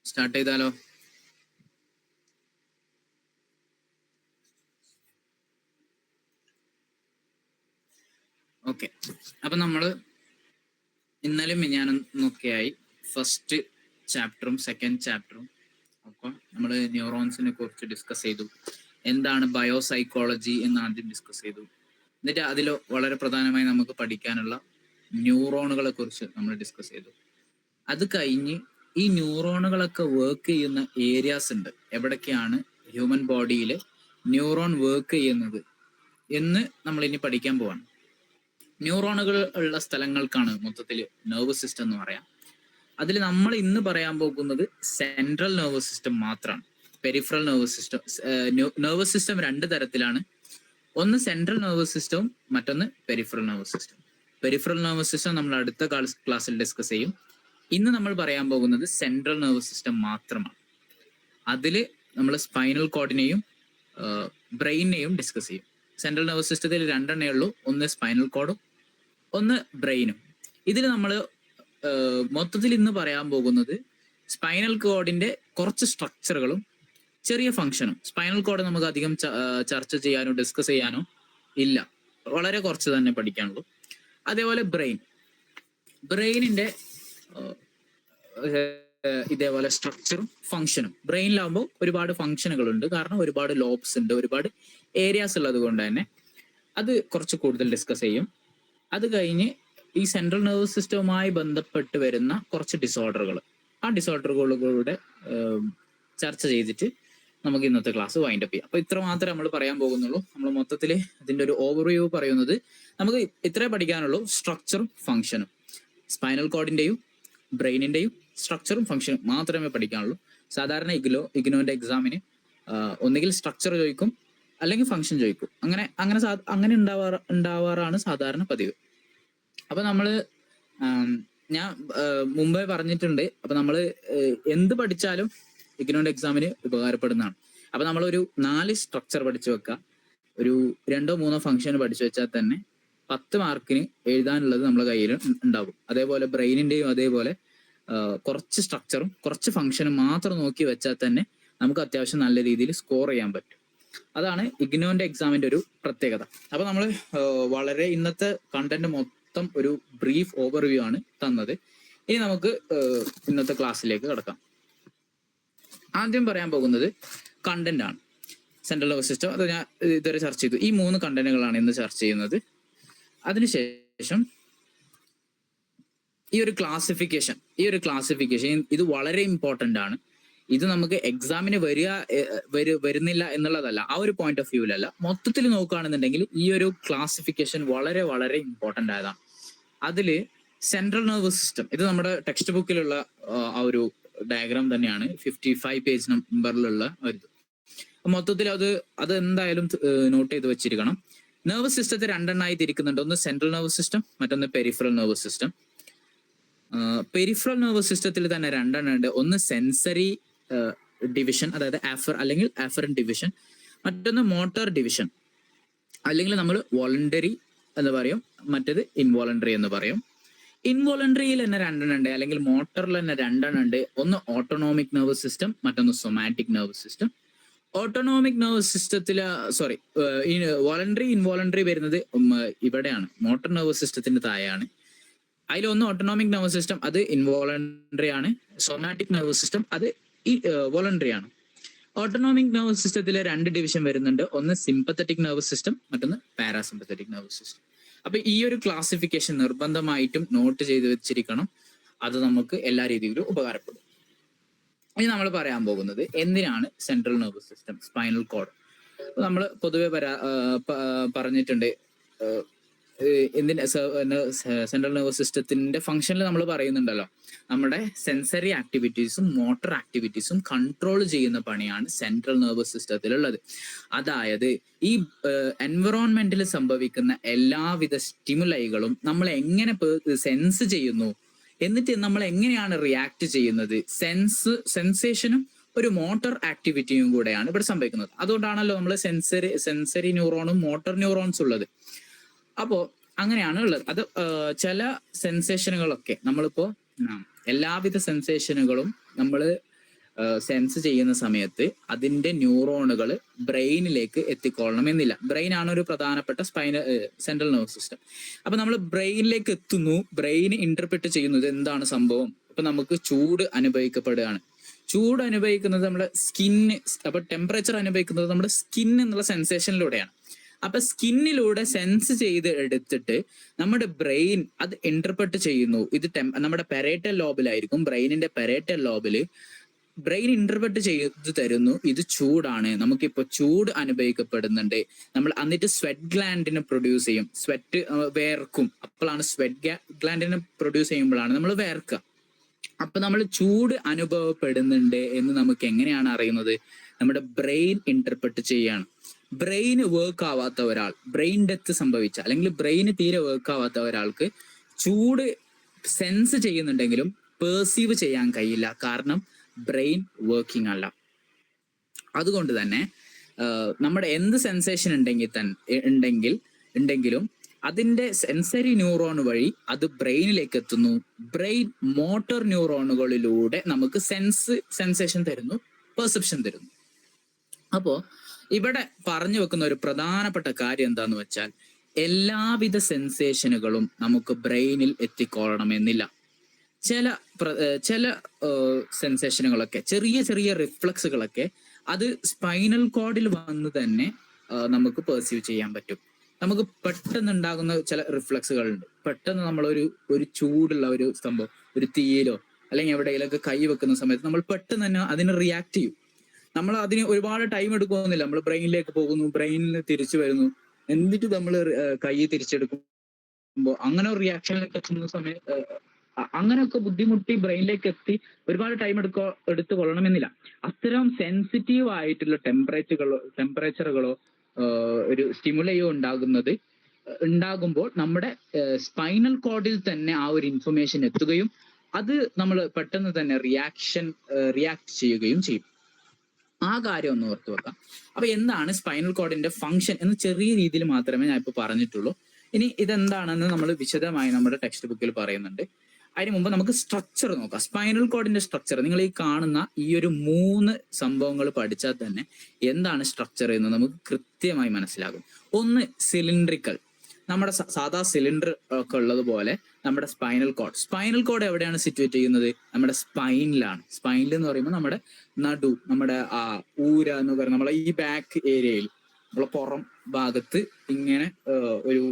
Start ചെയ്താലോ? Okay, അപ്പൊ നമ്മള് ഇന്നലെ മിഞ്ഞാന്നൊക്കെയായി ഫസ്റ്റ് ചാപ്റ്ററും സെക്കൻഡ് ചാപ്റ്ററും അപ്പൊ നമ്മൾ ന്യൂറോൺസിനെ കുറിച്ച് ഡിസ്കസ് ചെയ്തു. എന്താണ് ബയോസൈക്കോളജി എന്ന് ആദ്യം ഡിസ്കസ് ചെയ്തു. എന്നിട്ട് അതിൽ വളരെ പ്രധാനമായി നമുക്ക് പഠിക്കാനുള്ള ന്യൂറോണുകളെ കുറിച്ച് നമ്മൾ ഡിസ്കസ് ചെയ്തു. അത് കഴിഞ്ഞ് ഈ ന്യൂറോണുകളൊക്കെ വർക്ക് ചെയ്യുന്ന ഏരിയാസ് ഉണ്ട്, എവിടൊക്കെയാണ് ഹ്യൂമൻ ബോഡിയിൽ ന്യൂറോൺ വർക്ക് ചെയ്യുന്നത് എന്ന് നമ്മൾ ഇനി പഠിക്കാൻ പോവാണ്. ന്യൂറോണുകൾ ഉള്ള സ്ഥലങ്ങൾക്കാണ് മൊത്തത്തിൽ നെർവസ് സിസ്റ്റം എന്ന് പറയാം. അതിൽ നമ്മൾ ഇന്ന് പറയാൻ പോകുന്നത് സെൻട്രൽ നെർവസ് സിസ്റ്റം മാത്രമാണ്. Peripheral nervous system, nervous system രണ്ട് തരത്തിലാണ്. ഒന്ന് സെൻട്രൽ നെർവസ് സിസ്റ്റവും മറ്റൊന്ന് peripheral nervous system. Peripheral nervous system നമ്മൾ അടുത്ത ക്ലാസ്സിൽ ഡിസ്കസ് ചെയ്യും. ഇന്ന് നമ്മൾ പറയാൻ പോകുന്നത് സെൻട്രൽ നെർവസ് സിസ്റ്റം മാത്രമാണ്. അതിൽ നമ്മൾ സ്പൈനൽ കോഡിനെയും ബ്രെയിനെയും ഡിസ്കസ് ചെയ്യും. സെൻട്രൽ നെർവസ് സിസ്റ്റത്തിൽ രണ്ടെണ്ണേ ഉള്ളൂ, ഒന്ന് സ്പൈനൽ കോഡും ഒന്ന് ബ്രെയിനും. ഇതിൽ നമ്മൾ മൊത്തത്തിൽ ഇന്ന് പറയാൻ പോകുന്നത് സ്പൈനൽ കോഡിന്റെ കുറച്ച് സ്ട്രക്ചറുകളും ചെറിയ ഫംഗ്ഷനും. സ്പൈനൽ കോഡ് നമുക്ക് അധികം ചർച്ച ചെയ്യാനോ ഡിസ്കസ് ചെയ്യാനോ ഇല്ല, വളരെ കുറച്ച് തന്നെ പഠിക്കാനുള്ളൂ. അതേപോലെ ബ്രെയിനിന്റെ ഇതേപോലെ സ്ട്രക്ചറും ഫംഗ്ഷനും. ബ്രെയിനിലാവുമ്പോൾ ഒരുപാട് ഫംഗ്ഷനുകൾ ഉണ്ട്, കാരണം ഒരുപാട് ലോബ്സ് ഉണ്ട്, ഒരുപാട് ഏരിയാസ് ഉള്ളത് കൊണ്ട് തന്നെ അത് കുറച്ച് കൂടുതൽ ഡിസ്കസ് ചെയ്യും. അത് കഴിഞ്ഞ് ഈ സെൻട്രൽ നെർവസ് സിസ്റ്റവുമായി ബന്ധപ്പെട്ട് വരുന്ന കുറച്ച് ഡിസോർഡറുകൾ, ആ ഡിസോർഡറുകളുടെ ചർച്ച ചെയ്തിട്ട് നമുക്ക് ഇന്നത്തെ ക്ലാസ് വൈൻഡ് അപ്പ് ചെയ്യാം. അപ്പൊ ഇത്ര മാത്രമേ നമ്മൾ പറയാൻ പോകുന്നുള്ളൂ. നമ്മൾ മൊത്തത്തിൽ ഇതിന്റെ ഒരു ഓവർവ്യൂ പറയുന്നത് നമുക്ക് ഇത്രേ പഠിക്കാനുള്ളൂ, സ്ട്രക്ചറും ഫംഗ്ഷനും. സ്പൈനൽ കോഡിന്റെയും ബ്രെയിനിന്റെയും സ്ട്രക്ചറും ഫംഗ്ഷനും മാത്രമേ പഠിക്കാനുള്ളൂ. സാധാരണ ഇഗ്നോന്റെ എക്സാമിന് ഒന്നുകിൽ സ്ട്രക്ചർ ചോദിക്കും അല്ലെങ്കിൽ ഫംഗ്ഷൻ ചോദിക്കും. അങ്ങനെ ഉണ്ടാവാറാണ് സാധാരണ പതിവ്. അപ്പൊ നമ്മള് ഞാൻ മുമ്പേ പറഞ്ഞിട്ടുണ്ട്, അപ്പൊ നമ്മള് എന്ത് പഠിച്ചാലും ഇഗ്നോന്റെ എക്സാമിന് ഉപകാരപ്പെടുന്നതാണ്. അപ്പൊ നമ്മളൊരു 4 സ്ട്രക്ചർ പഠിച്ചു വെക്കുക, ഒരു 2-3 ഫംഗ്ഷൻ പഠിച്ചു വെച്ചാൽ തന്നെ 10 മാർക്കിന് എഴുതാനുള്ളത് നമ്മളെ കയ്യിൽ ഉണ്ടാകും. അതേപോലെ ബ്രെയിനിന്റെയും അതേപോലെ കുറച്ച് സ്ട്രക്ചറും കുറച്ച് ഫംഗ്ഷനും മാത്രം നോക്കി വെച്ചാൽ തന്നെ നമുക്ക് അത്യാവശ്യം നല്ല രീതിയിൽ സ്കോർ ചെയ്യാൻ പറ്റും. അതാണ് ഇഗ്നോന്റെ എക്സാമിന്റെ ഒരു പ്രത്യേകത. അപ്പൊ നമ്മൾ വളരെ ഇന്നത്തെ കണ്ടന്റ് മൊത്തം ഒരു ബ്രീഫ് ഓവർവ്യൂ ആണ് തന്നത്. ഇനി നമുക്ക് ഇന്നത്തെ ക്ലാസ്സിലേക്ക് കടക്കാം. ആദ്യം പറയാൻ പോകുന്നത് കണ്ടന്റ് ആണ്. സെൻട്രൽ നെർവസ് സിസ്റ്റം അത് ഞാൻ ഇതുവരെ ചർച്ച ചെയ്തു. ഈ 3 കണ്ടന്റുകളാണ് ഇന്ന് ചർച്ച ചെയ്യുന്നത്. അതിനുശേഷം ഈ ഒരു ക്ലാസിഫിക്കേഷൻ ഇത് വളരെ ഇമ്പോർട്ടന്റ് ആണ്. ഇത് നമുക്ക് എക്സാമിന് വരുന്നില്ല എന്നുള്ളതല്ല, ആ ഒരു പോയിന്റ് ഓഫ് വ്യൂവിലല്ല, മൊത്തത്തിൽ നോക്കുകയാണെന്നുണ്ടെങ്കിൽ ഈ ഒരു ക്ലാസിഫിക്കേഷൻ വളരെ വളരെ ഇമ്പോർട്ടന്റ് ആയതാണ്. അതില് സെൻട്രൽ നെർവസ് സിസ്റ്റം, ഇത് നമ്മുടെ ടെക്സ്റ്റ് ബുക്കിലുള്ള ആ ഒരു ഡയഗ്രാം തന്നെയാണ്, 55 പേജ് നമ്പറിലുള്ള ഒരു. മൊത്തത്തിൽ അത് എന്തായാലും നോട്ട് ചെയ്ത് വെച്ചിരിക്കണം. നെർവസ് സിസ്റ്റത്തെ രണ്ടെണ്ണമായി തിരിക്കുന്നുണ്ട്, ഒന്ന് സെൻട്രൽ നെർവസ് സിസ്റ്റം, മറ്റൊന്ന് peripheral nervous system. Peripheral nervous സിസ്റ്റത്തിൽ തന്നെ രണ്ടെണ്ണം ഉണ്ട്, ഒന്ന് സെൻസറി ഡിവിഷൻ, അതായത് അല്ലെങ്കിൽ ആഫറൻ ഡിവിഷൻ, മറ്റൊന്ന് മോട്ടോർ ഡിവിഷൻ, അല്ലെങ്കിൽ നമ്മൾ വോളണ്ടറി എന്ന് പറയും, മറ്റേത് ഇൻവോളണ്ടറി എന്ന് പറയും. ഇൻവോളണ്ടറിയിൽ തന്നെ രണ്ടെണ്ണം ഉണ്ട്, അല്ലെങ്കിൽ മോട്ടറിൽ തന്നെ രണ്ടെണ്ണം ഉണ്ട്, ഒന്ന് ഓട്ടോണോമിക് നെർവസ് സിസ്റ്റം, മറ്റൊന്ന് somatic nervous system. Autonomic nervous സിസ്റ്റത്തില് വോളണ്ടറി ഇൻവോളണ്ടറി വരുന്നത് ഇവിടെയാണ്, മോട്ടോർ നെർവസ് സിസ്റ്റത്തിന്റെ താഴെയാണ്. അതിലൊന്ന് ഓട്ടോണോമിക് നെർവസ് സിസ്റ്റം, അത് ഇൻവോളണ്ടറി ആണ്. സൊമാറ്റിക് നെർവസ് സിസ്റ്റം അത് വോളണ്ടറി ആണ്. ഓട്ടോണോമിക് നെർവസ് സിസ്റ്റത്തിലെ 2 ഡിവിഷൻ വരുന്നുണ്ട്, ഒന്ന് സിമ്പത്തറ്റിക് നെർവസ് സിസ്റ്റം, മറ്റൊന്ന് പാരാസിമ്പത്തറ്റിക് നെർവസ് സിസ്റ്റം. അപ്പൊ ഈ ഒരു ക്ലാസിഫിക്കേഷൻ നിർബന്ധമായിട്ടും നോട്ട് ചെയ്ത് വെച്ചിരിക്കണം, അത് നമുക്ക് എല്ലാ രീതിയിലും ഉപകാരപ്പെടും. ഇനി നമ്മൾ പറയാൻ പോകുന്നത് എന്തിനാണ് central nervous system, spinal cord. നമ്മൾ പൊതുവെ പറഞ്ഞിട്ടുണ്ട് എന്തിന് സെൻട്രൽ നെർവസ് സിസ്റ്റത്തിന്റെ ഫംഗ്ഷനിൽ നമ്മൾ പറയുന്നുണ്ടല്ലോ, നമ്മുടെ സെൻസറി ആക്ടിവിറ്റീസും മോട്ടോർ ആക്ടിവിറ്റീസും കൺട്രോൾ ചെയ്യുന്ന പണിയാണ് സെൻട്രൽ നെർവസ് സിസ്റ്റത്തിലുള്ളത്. അതായത് ഈ എൻവറോൺമെന്റിൽ സംഭവിക്കുന്ന എല്ലാവിധ സ്റ്റിമുലൈകളും നമ്മൾ എങ്ങനെ സെൻസ് ചെയ്യുന്നു, എന്നിട്ട് നമ്മൾ എങ്ങനെയാണ് റിയാക്ട് ചെയ്യുന്നത്, സെൻസേഷനും ഒരു മോട്ടോർ ആക്ടിവിറ്റിയും കൂടെയാണ് ഇവിടെ സംഭവിക്കുന്നത്. അതുകൊണ്ടാണല്ലോ നമ്മൾ സെൻസറി ന്യൂറോണും മോട്ടോർ ന്യൂറോൺസ് ഉള്ളത്. അപ്പോ അങ്ങനെയാണ് ഉള്ളത്. അത് ചില സെൻസേഷനുകളൊക്കെ നമ്മളിപ്പോ എല്ലാവിധ സെൻസേഷനുകളും നമ്മൾ സെൻസ് ചെയ്യുന്ന സമയത്ത് അതിന്റെ ന്യൂറോണുകൾ ബ്രെയിനിലേക്ക് എത്തിക്കൊള്ളണമെന്നില്ല. ബ്രെയിൻ ആണ് ഒരു പ്രധാനപ്പെട്ട സെൻട്രൽ നെർവസ് സിസ്റ്റം. അപ്പൊ നമ്മൾ ബ്രെയിനിലേക്ക് എത്തുന്നു, ബ്രെയിൻ ഇന്റർപ്രിറ്റ് ചെയ്യുന്നത് എന്താണ് സംഭവം. ഇപ്പൊ നമുക്ക് ചൂട് അനുഭവിക്കപ്പെടുകയാണ്, ചൂട് അനുഭവിക്കുന്നത് നമ്മുടെ സ്കിന്ന്, അപ്പൊ ടെമ്പറേച്ചർ അനുഭവിക്കുന്നത് നമ്മുടെ സ്കിൻ എന്നുള്ള സെൻസേഷനിലൂടെയാണ്. അപ്പൊ സ്കിന്നിലൂടെ സെൻസ് ചെയ്ത് എടുത്തിട്ട് നമ്മുടെ ബ്രെയിൻ അത് ഇന്റർപ്രറ്റ് ചെയ്യുന്നു. ഇത് നമ്മുടെ പെരേറ്റൽ ലോബിലായിരിക്കും, ബ്രെയിനിന്റെ പെരേറ്റൽ ലോബില് ബ്രെയിൻ ഇന്റർപ്രറ്റ് ചെയ്ത് തരുന്നു, ഇത് ചൂടാണ്, നമുക്കിപ്പോ ചൂട് അനുഭവിക്കപ്പെടുന്നുണ്ട്. നമ്മൾ എന്നിട്ട് സ്വെറ്റ് ഗ്ലാൻഡിനെ പ്രൊഡ്യൂസ് ചെയ്യും, സ്വെറ്റ് വേർക്കും. അപ്പോഴാണ് സ്വെറ്റ് ഗ്ലാൻഡിനെ പ്രൊഡ്യൂസ് ചെയ്യുമ്പോഴാണ് നമ്മൾ വേർക്കുക. അപ്പൊ നമ്മൾ ചൂട് അനുഭവപ്പെടുന്നുണ്ട് എന്ന് നമുക്ക് എങ്ങനെയാണ് അറിയുന്നത്? നമ്മുടെ ബ്രെയിൻ ഇന്റർപ്രറ്റ് ചെയ്യാണ്. ബ്രെയിൻ വർക്ക് ആവാത്ത ഒരാൾ, ബ്രെയിൻ ഡെത്ത് സംഭവിച്ച അല്ലെങ്കിൽ ബ്രെയിന് തീരെ വർക്ക് ആവാത്ത ഒരാൾക്ക് ചൂട് സെൻസ് ചെയ്യുന്നുണ്ടെങ്കിലും പെർസീവ് ചെയ്യാൻ കഴിയില്ല, കാരണം ബ്രെയിൻ വർക്കിംഗ് അല്ല. അതുകൊണ്ട് തന്നെ നമ്മുടെ എന്ത് സെൻസേഷൻ ഉണ്ടെങ്കിലും അതിന്റെ സെൻസറി ന്യൂറോൺ വഴി അത് ബ്രെയിനിലേക്ക് എത്തുന്നു. ബ്രെയിൻ മോട്ടോർ ന്യൂറോണുകളിലൂടെ നമുക്ക് സെൻസേഷൻ തരുന്നു, പെർസെപ്ഷൻ തരുന്നു. അപ്പോ ഇവിടെ പറഞ്ഞു വെക്കുന്ന ഒരു പ്രധാനപ്പെട്ട കാര്യം എന്താന്ന് വെച്ചാൽ, എല്ലാവിധ സെൻസേഷനുകളും നമുക്ക് ബ്രെയിനിൽ എത്തിക്കൊള്ളണമെന്നില്ല. ചില സെൻസേഷനുകളൊക്കെ, ചെറിയ ചെറിയ റിഫ്ലക്സുകളൊക്കെ അത് സ്പൈനൽ കോഡിൽ വന്ന് തന്നെ നമുക്ക് പെർസീവ് ചെയ്യാൻ പറ്റും. നമുക്ക് പെട്ടെന്ന് ഉണ്ടാകുന്ന ചില റിഫ്ലക്സുകളുണ്ട്. പെട്ടെന്ന് നമ്മൾ ഒരു ചൂടുള്ള ഒരു സംഭവം, ഒരു തീയിലോ അല്ലെങ്കിൽ എവിടെയെങ്കിലൊക്കെ കൈ വെക്കുന്ന സമയത്ത് നമ്മൾ പെട്ടെന്ന് തന്നെ അതിന് റിയാക്ട് ചെയ്യും. നമ്മൾ അതിന് ഒരുപാട് ടൈം എടുക്കുന്നില്ല, നമ്മൾ ബ്രെയിനിലേക്ക് പോകുന്നു, ബ്രെയിനിൽ തിരിച്ചു വരുന്നു, എന്നിട്ട് നമ്മൾ കൈ തിരിച്ചെടുക്കുമ്പോൾ അങ്ങനെ ഒരു റിയാക്ഷനിലേക്ക് എത്തുന്ന സമയത്ത് അങ്ങനെയൊക്കെ ബുദ്ധിമുട്ടി ബ്രെയിനിലേക്ക് എത്തി ഒരുപാട് ടൈം എടുത്തു കൊള്ളണമെന്നില്ല. അത്തരം സെൻസിറ്റീവ് ആയിട്ടുള്ള ടെമ്പറേച്ചറുകളോ ഒരു സ്റ്റിമുലയോ ഉണ്ടാകുമ്പോൾ നമ്മുടെ സ്പൈനൽ കോഡിൽ തന്നെ ആ ഒരു ഇൻഫർമേഷൻ എത്തുകയും അത് നമ്മൾ പെട്ടെന്ന് തന്നെ റിയാക്ട് ചെയ്യുകയും ചെയ്യും. ആ കാര്യം ഒന്ന് ഓർത്തു വെക്കാം. അപ്പൊ എന്താണ് സ്പൈനൽ കോഡിന്റെ ഫംഗ്ഷൻ എന്ന് ചെറിയ രീതിയിൽ മാത്രമേ ഞാൻ ഇപ്പൊ പറഞ്ഞിട്ടുള്ളൂ. ഇനി ഇതെന്താണെന്ന് നമ്മൾ വിശദമായി നമ്മുടെ ടെക്സ്റ്റ് ബുക്കിൽ പറയുന്നുണ്ട്. അതിന് മുമ്പ് നമുക്ക് സ്ട്രക്ചർ നോക്കാം. സ്പൈനൽ കോഡിന്റെ സ്ട്രക്ചർ, നിങ്ങൾ ഈ കാണുന്ന ഈ ഒരു 3 സംഭവങ്ങൾ പഠിച്ചാൽ തന്നെ എന്താണ് സ്ട്രക്ചർ എന്ന് നമുക്ക് കൃത്യമായി മനസ്സിലാകും. ഒന്ന് സിലിണ്ട്രിക്കൽ, നമ്മുടെ സാധാ സിലിണ്ടർ ഒക്കെ ഉള്ളതുപോലെ നമ്മുടെ സ്പൈനൽ കോഡ് എവിടെയാണ് സിറ്റുവേറ്റ് ചെയ്യുന്നത്? നമ്മുടെ സ്പൈനിലാണ്. സ്പൈനിൽ എന്ന് പറയുമ്പോൾ നമ്മുടെ നടു, നമ്മുടെ ഊര എന്ന് പറയുന്നത് നമ്മളെ ഈ ബാക്ക് ഏരിയയിൽ, നമ്മളെ പുറം ഭാഗത്ത് ഇങ്ങനെ ഒരു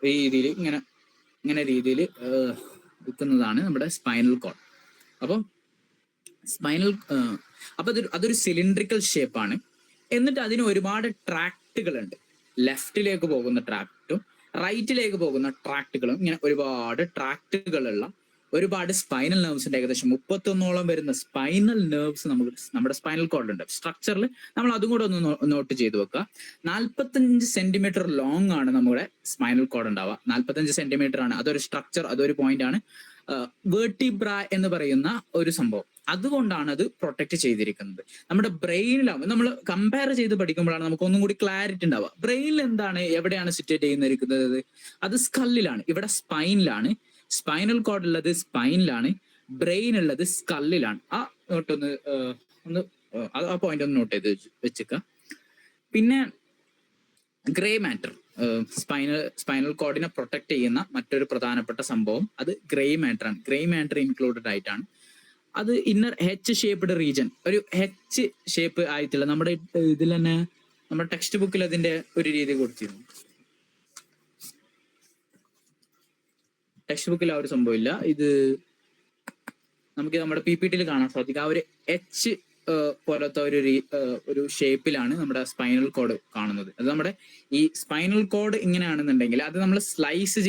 രീതിയിൽ ഇങ്ങനെ രീതിയിൽ നിൽക്കുന്നതാണ് നമ്മുടെ സ്പൈനൽ കോഡ്. അപ്പം അതൊരു സിലിണ്ട്രിക്കൽ ഷേപ്പാണ്. എന്നിട്ട് അതിന് ഒരുപാട് ട്രാക്റ്റുകളുണ്ട്. ലെഫ്റ്റിലേക്ക് പോകുന്ന ട്രാക്റ്റും റൈറ്റിലേക്ക് പോകുന്ന ട്രാക്റ്റുകളും, ഇങ്ങനെ ഒരുപാട് ട്രാക്റ്റുകളുള്ള ഒരുപാട് സ്പൈനൽ നെർവ്സ് ഉണ്ട്. ഏകദേശം 31ഓളം വരുന്ന സ്പൈനൽ നെർവ്സ് നമ്മുടെ സ്പൈനൽ കോഡിലുണ്ട്. സ്ട്രക്ചറിൽ നമ്മൾ അതും കൂടെ ഒന്ന് നോട്ട് ചെയ്ത് വെക്കുക. 45 സെന്റിമീറ്റർ ലോങ് ആണ് നമ്മുടെ സ്പൈനൽ കോഡ് ഉണ്ടാവുക. 45 സെന്റിമീറ്റർ ആണ്. അതൊരു സ്ട്രക്ചർ, അതൊരു പോയിന്റ് ആണ്. വേർട്ടിബ്ര എന്ന് പറയുന്ന ഒരു സംഭവം, അതുകൊണ്ടാണ് അത് പ്രൊട്ടക്ട് ചെയ്തിരിക്കുന്നത്. നമ്മുടെ ബ്രെയിനിലാവും നമ്മൾ കമ്പയർ ചെയ്ത് പഠിക്കുമ്പോഴാണ് നമുക്ക് ഒന്നും കൂടി ക്ലാരിറ്റി ഉണ്ടാവുക. ബ്രെയിനിൽ എന്താണ്, എവിടെയാണ് സിറ്റുവേറ്റ് ചെയ്യുന്നിരിക്കുന്നത്? അത് സ്കല്ലിലാണ്. ഇവിടെ സ്പൈനിലാണ്. സ്പൈനൽ കോഡ് ഉള്ളത് സ്പൈനിലാണ്, ബ്രെയിൻ ഉള്ളത് സ്കല്ലിലാണ്. ആ പോയിന്റ് ഒന്ന് നോട്ട് ചെയ്ത് വെച്ചേക്കുക. പിന്നെ ഗ്രേ മാറ്റർ, സ്പൈനൽ കോഡിനെ പ്രൊട്ടക്ട് ചെയ്യുന്ന മറ്റൊരു പ്രധാനപ്പെട്ട സംഭവം അത് ഗ്രേ മാറ്റർ ആണ്. ഗ്രേ മാറ്റർ ഇൻക്ലൂഡഡ് ആയിട്ടാണ്. അത് ഇന്നർ H ഷേപ്പ്ഡ് റീജൻ, ഒരു H ഷേപ്പ് ആയിട്ടില്ല. നമ്മുടെ ഇതിൽ തന്നെ നമ്മുടെ ടെക്സ്റ്റ് ബുക്കിൽ അതിന്റെ ഒരു രീതി കൊടുത്തിരുന്നു. ടെക്സ്റ്റ് ബുക്കിൽ ആ ഒരു സംഭവം ഇല്ല. ഇത് നമുക്ക് നമ്മുടെ PPT കാണാൻ സാധിക്കും. ആ ഒരു H പോലത്തെ ഒരു ഷേപ്പിലാണ് നമ്മുടെ സ്പൈനൽ കോഡ് കാണുന്നത്. അത് നമ്മുടെ ഈ സ്പൈനൽ കോഡ് ഇങ്ങനെയാണെന്നുണ്ടെങ്കിൽ അത് നമ്മൾ സ്ലൈസ്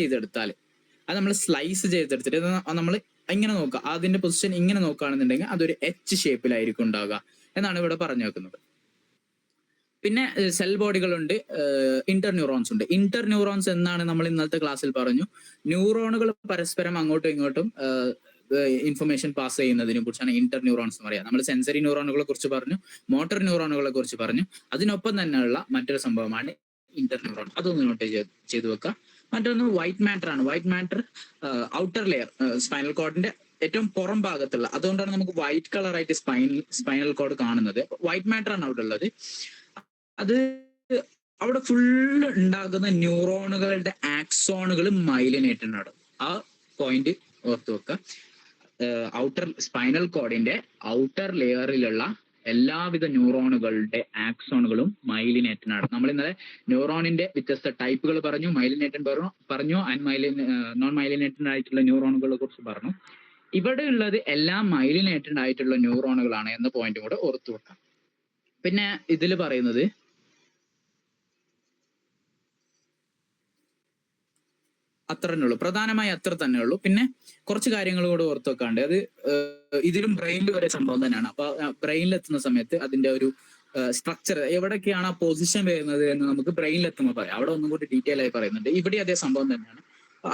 ചെയ്തെടുത്തിട്ട് നമ്മൾ ഇങ്ങനെ നോക്കുക, അതിന്റെ പൊസിഷൻ ഇങ്ങനെ നോക്കുകയാണെന്നുണ്ടെങ്കിൽ അതൊരു H ഷേപ്പിലായിരിക്കും ഉണ്ടാവുക എന്നാണ് ഇവിടെ പറഞ്ഞു വെക്കുന്നത്. പിന്നെ സെൽ ബോഡികളുണ്ട്, ഇന്റർ ന്യൂറോൺസ് ഉണ്ട്. ഇന്റർ ന്യൂറോൺസ് എന്നാണ് നമ്മൾ ഇന്നത്തെ ക്ലാസ്സിൽ പറഞ്ഞു. ന്യൂറോണുകൾ പരസ്പരം അങ്ങോട്ടും ഇങ്ങോട്ടും ഇൻഫർമേഷൻ പാസ് ചെയ്യുന്നതിനെ കുറിച്ചാണ് ഇന്റർ ന്യൂറോൺസ് എന്ന് പറയുക. നമ്മൾ സെൻസറി ന്യൂറോണുകളെ കുറിച്ച് പറഞ്ഞു, മോട്ടോർ ന്യൂറോണുകളെ കുറിച്ച് പറഞ്ഞു. അതിനൊപ്പം തന്നെയുള്ള മറ്റൊരു സംഭവമാണ് ഇന്റർ ന്യൂറോൺ. അതൊന്ന് നോട്ട് ചെയ്ത് വെക്കുക. മറ്റൊന്ന് വൈറ്റ് മാറ്റർ ആണ്. White matter outer layer, spinal കോഡിന്റെ ഏറ്റവും പുറം ഭാഗത്തുള്ള, അതുകൊണ്ടാണ് നമുക്ക് വൈറ്റ് കളറായിട്ട് സ്പൈനൽ കോഡ് കാണുന്നത്. വൈറ്റ് മാറ്റർ ആണ് അവിടെ ഉള്ളത്. അത് അവിടെ ഫുള്ള് ഉണ്ടാകുന്ന ന്യൂറോണുകളുടെ ആക്സോണുകൾ മൈലിനേറ്റഡ് ആണ്. ആ പോയിന്റ് ഓർത്ത് വെക്കുക. ഔട്ടർ സ്പൈനൽ കോഡിന്റെ ഔട്ടർ ലെയറിലുള്ള എല്ലാവിധ ന്യൂറോണുകളുടെ ആക്സോണുകളും മൈലിനേറ്റഡ് ആണ്. നമ്മൾ ഇന്നലെ ന്യൂറോണിന്റെ വ്യത്യസ്ത ടൈപ്പുകൾ പറഞ്ഞു, മൈലിനേറ്റഡ് പറഞ്ഞു, നോൺ മൈലിനേറ്റഡ് ആയിട്ടുള്ള ന്യൂറോണുകളെ കുറിച്ച് പറഞ്ഞു. ഇവിടെ ഉള്ളത് എല്ലാം മൈലിനേറ്റഡ് ആയിട്ടുള്ള ന്യൂറോണുകളാണ് എന്ന പോയിന്റ് കൂടെ ഓർത്തു വെക്കാം. പിന്നെ ഇതിൽ പറയുന്നത് അത്ര തന്നെ ഉള്ളൂ, പ്രധാനമായി അത്ര തന്നെ ഉള്ളൂ. പിന്നെ കുറച്ച് കാര്യങ്ങൾ കൂടെ ഓർത്ത് വെക്കാണ്ട്, അത് ഇതിലും ബ്രെയിനിൽ വരെ സംഭവം തന്നെയാണ്. അപ്പൊ ബ്രെയിനിൽ എത്തുന്ന സമയത്ത് അതിന്റെ ഒരു സ്ട്രക്ചർ എവിടൊക്കെയാണ് ആ പൊസിഷൻ വരുന്നത് എന്ന് നമുക്ക് ബ്രെയിനിൽ എത്തുമ്പോൾ പറയാം. അവിടെ ഒന്നും കൂടി ഡീറ്റെയിൽ ആയി പറയുന്നുണ്ട്. ഇവിടെ അതേ സംഭവം തന്നെയാണ്,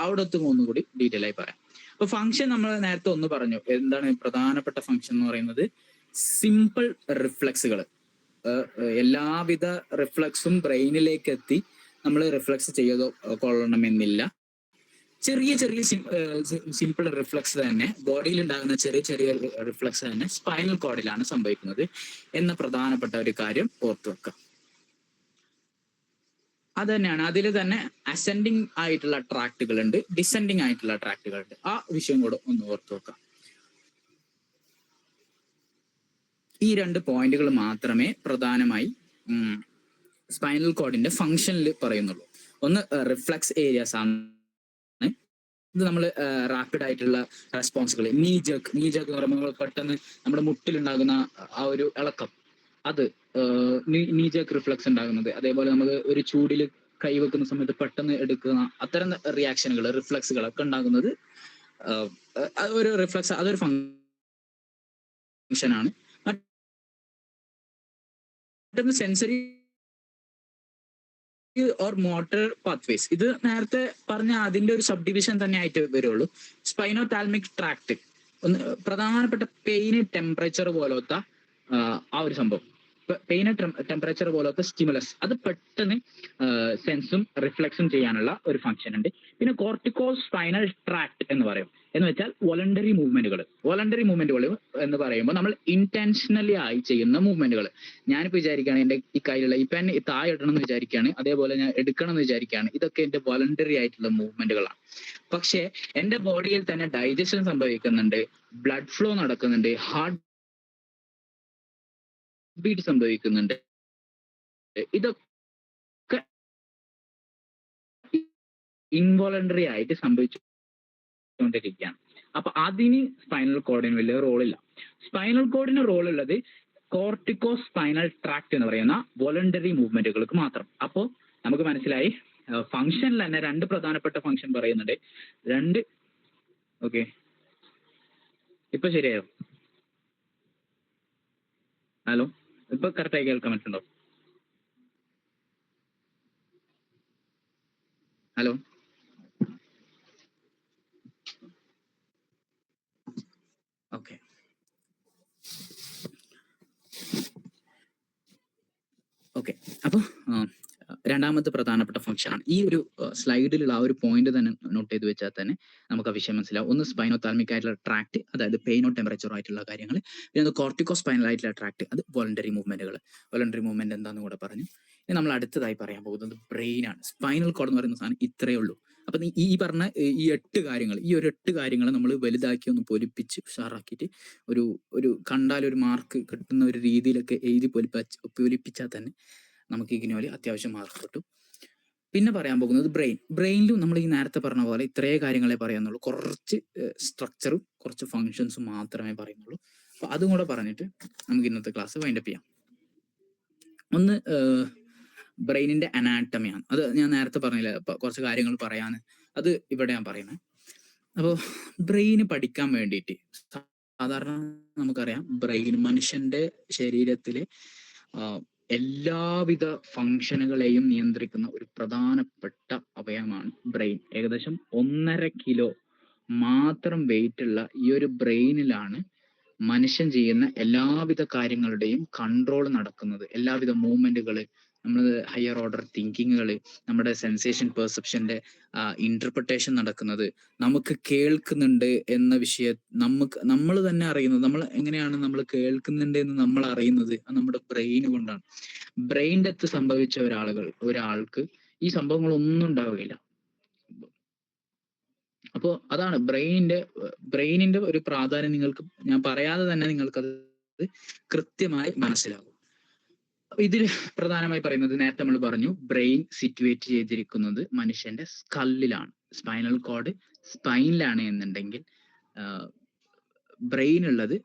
അവിടെ എത്തുമ്പോൾ ഒന്നും കൂടി ഡീറ്റെയിൽ ആയി പറയാം. അപ്പൊ ഫംഗ്ഷൻ നമ്മൾ നേരത്തെ ഒന്ന് പറഞ്ഞു. എന്താണ് പ്രധാനപ്പെട്ട ഫംഗ്ഷൻ എന്ന് പറയുന്നത്? സിമ്പിൾ റിഫ്ലക്സുകൾ. എല്ലാവിധ റിഫ്ലക്സും ബ്രെയിനിലേക്ക് എത്തി നമ്മൾ റിഫ്ലക്സ് ചെയ്തോ കൊള്ളണമെന്നില്ല. ചെറിയ ചെറിയ സിമ്പിൾ റിഫ്ലക്സ് തന്നെ, ബോഡിയിൽ ഉണ്ടാകുന്ന ചെറിയ ചെറിയ റിഫ്ലക്സ് തന്നെ സ്പൈനൽ കോഡിലാണ് സംഭവിക്കുന്നത് എന്ന പ്രധാനപ്പെട്ട ഒരു കാര്യം ഓർത്തു വെക്കുക. അത് തന്നെയാണ്. അതിൽ തന്നെ അസെൻഡിങ് ആയിട്ടുള്ള ട്രാക്റ്റുകൾ ഉണ്ട്, ഡിസെൻഡിങ് ആയിട്ടുള്ള ട്രാക്റ്റുകൾ ഉണ്ട്. ആ വിഷയം കൂടെ ഒന്ന് ഓർത്തു വെക്കാം. ഈ രണ്ട് പോയിന്റുകൾ മാത്രമേ പ്രധാനമായി സ്പൈനൽ കോഡിന്റെ ഫംഗ്ഷനിൽ പറയുന്നുള്ളൂ. ഒന്ന് റിഫ്ലക്സ് ഏരിയാസ് ആണ്. ഇത് നമ്മൾ റാപ്പിഡ് ആയിട്ടുള്ള റെസ്പോൺസുകൾ, നീ ജേക്ക് എന്ന് പറയുമ്പോൾ പെട്ടെന്ന് നമ്മുടെ മുട്ടിലുണ്ടാകുന്ന ആ ഒരു ഇളക്കം, അത് നീ ജേക്ക് റിഫ്ലക്സ് ഉണ്ടാകുന്നത്. അതേപോലെ നമുക്ക് ഒരു ചൂടിൽ കൈവെക്കുന്ന സമയത്ത് പെട്ടെന്ന് എടുക്കുന്ന അത്തരം റിയാക്ഷനുകൾ, റിഫ്ലക്സുകളൊക്കെ ഉണ്ടാകുന്നത് ഒരു റിഫ്ലക്സ്, അതൊരു ഫംഗ്ഷനാണ്. മറ്റൊന്ന് സെൻസറി ഓർ മോട്ടർ പാത്വേസ്. ഇത് നേരത്തെ പറഞ്ഞ അതിന്റെ ഒരു സബ് ഡിവിഷൻ തന്നെ ആയിട്ട് വരുള്ളൂ. സ്പൈനോതാൽമിക് ട്രാക്ട്, ഒന്ന് പ്രധാനപ്പെട്ട പെയിന് ടെമ്പറേച്ചർ പോലത്തെ ആ ഒരു സംഭവം, പെയിന് ടെമ്പറേച്ചർ പോലത്തെ സ്റ്റിമുലസ്, അത് പെട്ടെന്ന് സെൻസും റിഫ്ലക്സും ചെയ്യാനുള്ള ഒരു ഫംഗ്ഷൻ ഉണ്ട്. പിന്നെ കോർട്ടിക്കോ സ്പൈനൽ ട്രാക്ട് എന്ന് പറയും. എന്ന് വെച്ചാൽ വോളണ്ടറി മൂവ്മെന്റുകൾ. വോളണ്ടറി മൂവ്മെന്റുകൾ എന്ന് പറയുമ്പോൾ നമ്മൾ ഇന്റൻഷനലി ആയി ചെയ്യുന്ന മൂവ്മെന്റുകൾ. ഞാനിപ്പോൾ വിചാരിക്കുകയാണ് എന്റെ ഈ കയ്യിലുള്ള ഈ പെൻ താഴെ ഇടണം എന്ന് വിചാരിക്കുകയാണ്, അതേപോലെ ഞാൻ എടുക്കണം എന്ന് വിചാരിക്കുകയാണ്. ഇതൊക്കെ എന്റെ വോളണ്ടറി ആയിട്ടുള്ള മൂവ്മെന്റുകളാണ്. പക്ഷെ എന്റെ ബോഡിയിൽ തന്നെ ഡൈജഷൻ സംഭവിക്കുന്നുണ്ട്, ബ്ലഡ് ഫ്ലോ നടക്കുന്നുണ്ട്, ഹാർട്ട് ബീറ്റ് സംഭവിക്കുന്നുണ്ട്. ഇതൊക്കെ ഇൻവോളണ്ടറി ആയിട്ട് സംഭവിച്ചുകൊണ്ടിരിക്കുകയാണ്. അപ്പൊ അതിന് സ്പൈനൽ കോഡിന് വലിയ റോളില്ല. സ്പൈനൽ കോഡിന് റോൾ ഉള്ളത് കോർട്ടിക്കോ സ്പൈനൽ ട്രാക്ട് എന്ന് പറയുന്ന വോളണ്ടറി മൂവ്മെന്റുകൾക്ക് മാത്രം. അപ്പോ നമുക്ക് മനസ്സിലായി, ഫംഗ്ഷനിൽ തന്നെ രണ്ട് പ്രധാനപ്പെട്ട ഫംഗ്ഷൻ പറയുന്നുണ്ട്. ഓക്കെ, ഇപ്പൊ ശരിയായോ? ഹലോ, ഇപ്പൊ കറക്റ്റായി കേൾക്കാൻ പറ്റുന്നുണ്ടോ? Hello, okay. ഓക്കെ, അപ്പൊ രണ്ടാമത്തെ പ്രധാനപ്പെട്ട ഫംഗ്ഷൻ ആണ്. ഈ ഒരു സ്ലൈഡിലുള്ള ആ ഒരു പോയിന്റ് തന്നെ നോട്ട് ചെയ്ത് വെച്ചാൽ തന്നെ നമുക്ക് ആ വിഷയം മനസ്സിലാവും. ഒന്ന് സ്പൈനോതാൽമിക് ആയിട്ടുള്ള ട്രാക്ട്, അതായത് പെയിനോ ടെമ്പറേച്ചറോ ആയിട്ടുള്ള കാര്യങ്ങൾ. പിന്നെ കോർട്ടിക്കോ സ്പൈനൽ ആയിട്ടുള്ള ട്രാക്ട്, അത് വോളണ്ടറി മൂവ്മെന്റുകൾ. വോളണ്ടറി മൂവ്മെന്റ് എന്താന്ന് കൂടെ പറഞ്ഞു. ഇനി നമ്മൾ അടുത്തതായി പറയാൻ പോകുന്നത് ബ്രെയിൻ ആണ്. സ്പൈനൽ കോഡ് എന്ന് പറയുന്ന സാധനം ഇത്രയേ ഉള്ളൂ. അപ്പൊ ഈ പറഞ്ഞ ഈ 8 കാര്യങ്ങൾ, ഈ ഒരു 8 കാര്യങ്ങൾ നമ്മൾ വലുതാക്കി ഒന്ന് പൊലിപ്പിച്ച് ഉഷാറാക്കിയിട്ട് ഒരു കണ്ടാൽ ഒരു മാർക്ക് കിട്ടുന്ന ഒരു രീതിയിലൊക്കെ എഴുതി പൊലിപ്പിച്ചാൽ തന്നെ നമുക്ക് ഇഗ്നോയിൽ അത്യാവശ്യം മാർക്ക് കിട്ടും. പിന്നെ പറയാൻ പോകുന്നത് ബ്രെയിനിലും നമ്മൾ ഈ നേരത്തെ പറഞ്ഞ പോലെ ഇത്രേ കാര്യങ്ങളെ പറയുന്നുള്ളൂ. കുറച്ച് സ്ട്രക്ചറും കുറച്ച് ഫങ്ഷൻസും മാത്രമേ പറയുന്നുള്ളൂ. അപ്പൊ അതും കൂടെ പറഞ്ഞിട്ട് നമുക്ക് ഇന്നത്തെ ക്ലാസ് വൈൻഡപ്പ് ചെയ്യാം. ഒന്ന് ബ്രെയിനിന്റെ അനാട്ടമിയാണ്. അത് ഞാൻ നേരത്തെ പറഞ്ഞില്ല, കുറച്ച് കാര്യങ്ങൾ പറയാന്ന്, അത് ഇവിടെ ഞാൻ പറയുന്നത്. അപ്പോൾ ബ്രെയിന് പഠിക്കാൻ വേണ്ടിയിട്ട് സാധാരണ നമുക്കറിയാം, ബ്രെയിൻ മനുഷ്യന്റെ ശരീരത്തിലെ എല്ലാവിധ ഫങ്ഷനുകളെയും നിയന്ത്രിക്കുന്ന ഒരു പ്രധാനപ്പെട്ട അവയവമാണ് ബ്രെയിൻ. ഏകദേശം 1.5 കിലോ മാത്രം വെയിറ്റ് ഉള്ള ഈ ഒരു ബ്രെയിനിലാണ് മനുഷ്യൻ ചെയ്യുന്ന എല്ലാവിധ കാര്യങ്ങളുടെയും കൺട്രോൾ നടക്കുന്നത്. എല്ലാവിധ മൂവ്മെന്റുകൾ നമ്മൾ ഹയർ ഓർഡർ തിങ്കിങ്ങുകൾ, നമ്മുടെ സെൻസേഷൻ പെർസെപ്ഷന്റെ ഇന്റർപ്രിട്ടേഷൻ നടക്കുന്നത്, നമുക്ക് കേൾക്കുന്നുണ്ട് എന്ന വിഷയം നമ്മൾ തന്നെ അറിയുന്നത്. നമ്മൾ എങ്ങനെയാണ് നമ്മൾ കേൾക്കുന്നുണ്ട് എന്ന് നമ്മൾ അറിയുന്നത്? അത് നമ്മുടെ ബ്രെയിൻ കൊണ്ടാണ്. ബ്രെയിൻ ഡെത്ത് സംഭവിച്ച ഒരാൾക്ക് ഈ സംഭവങ്ങളൊന്നും ഉണ്ടാവുകയില്ല. അപ്പോൾ അതാണ് ബ്രെയിനിന്റെ ഒരു പ്രാധാന്യം നിങ്ങൾക്ക് ഞാൻ പറയാതെ തന്നെ നിങ്ങൾക്കത് കൃത്യമായി മനസ്സിലാകും. ഇതിൽ പ്രധാനമായി പറയുന്നത്, നേരത്തെ നമ്മൾ പറഞ്ഞു, ബ്രെയിൻ സിറ്റുവേറ്റ് ചെയ്തിരിക്കുന്നത് മനുഷ്യന്റെ സ്കല്ലിലാണ്. സ്പൈനൽ കോഡ് സ്പൈനിലാണ് എന്നുണ്ടെങ്കിൽ ബ്രെയിൻ ഉള്ളത്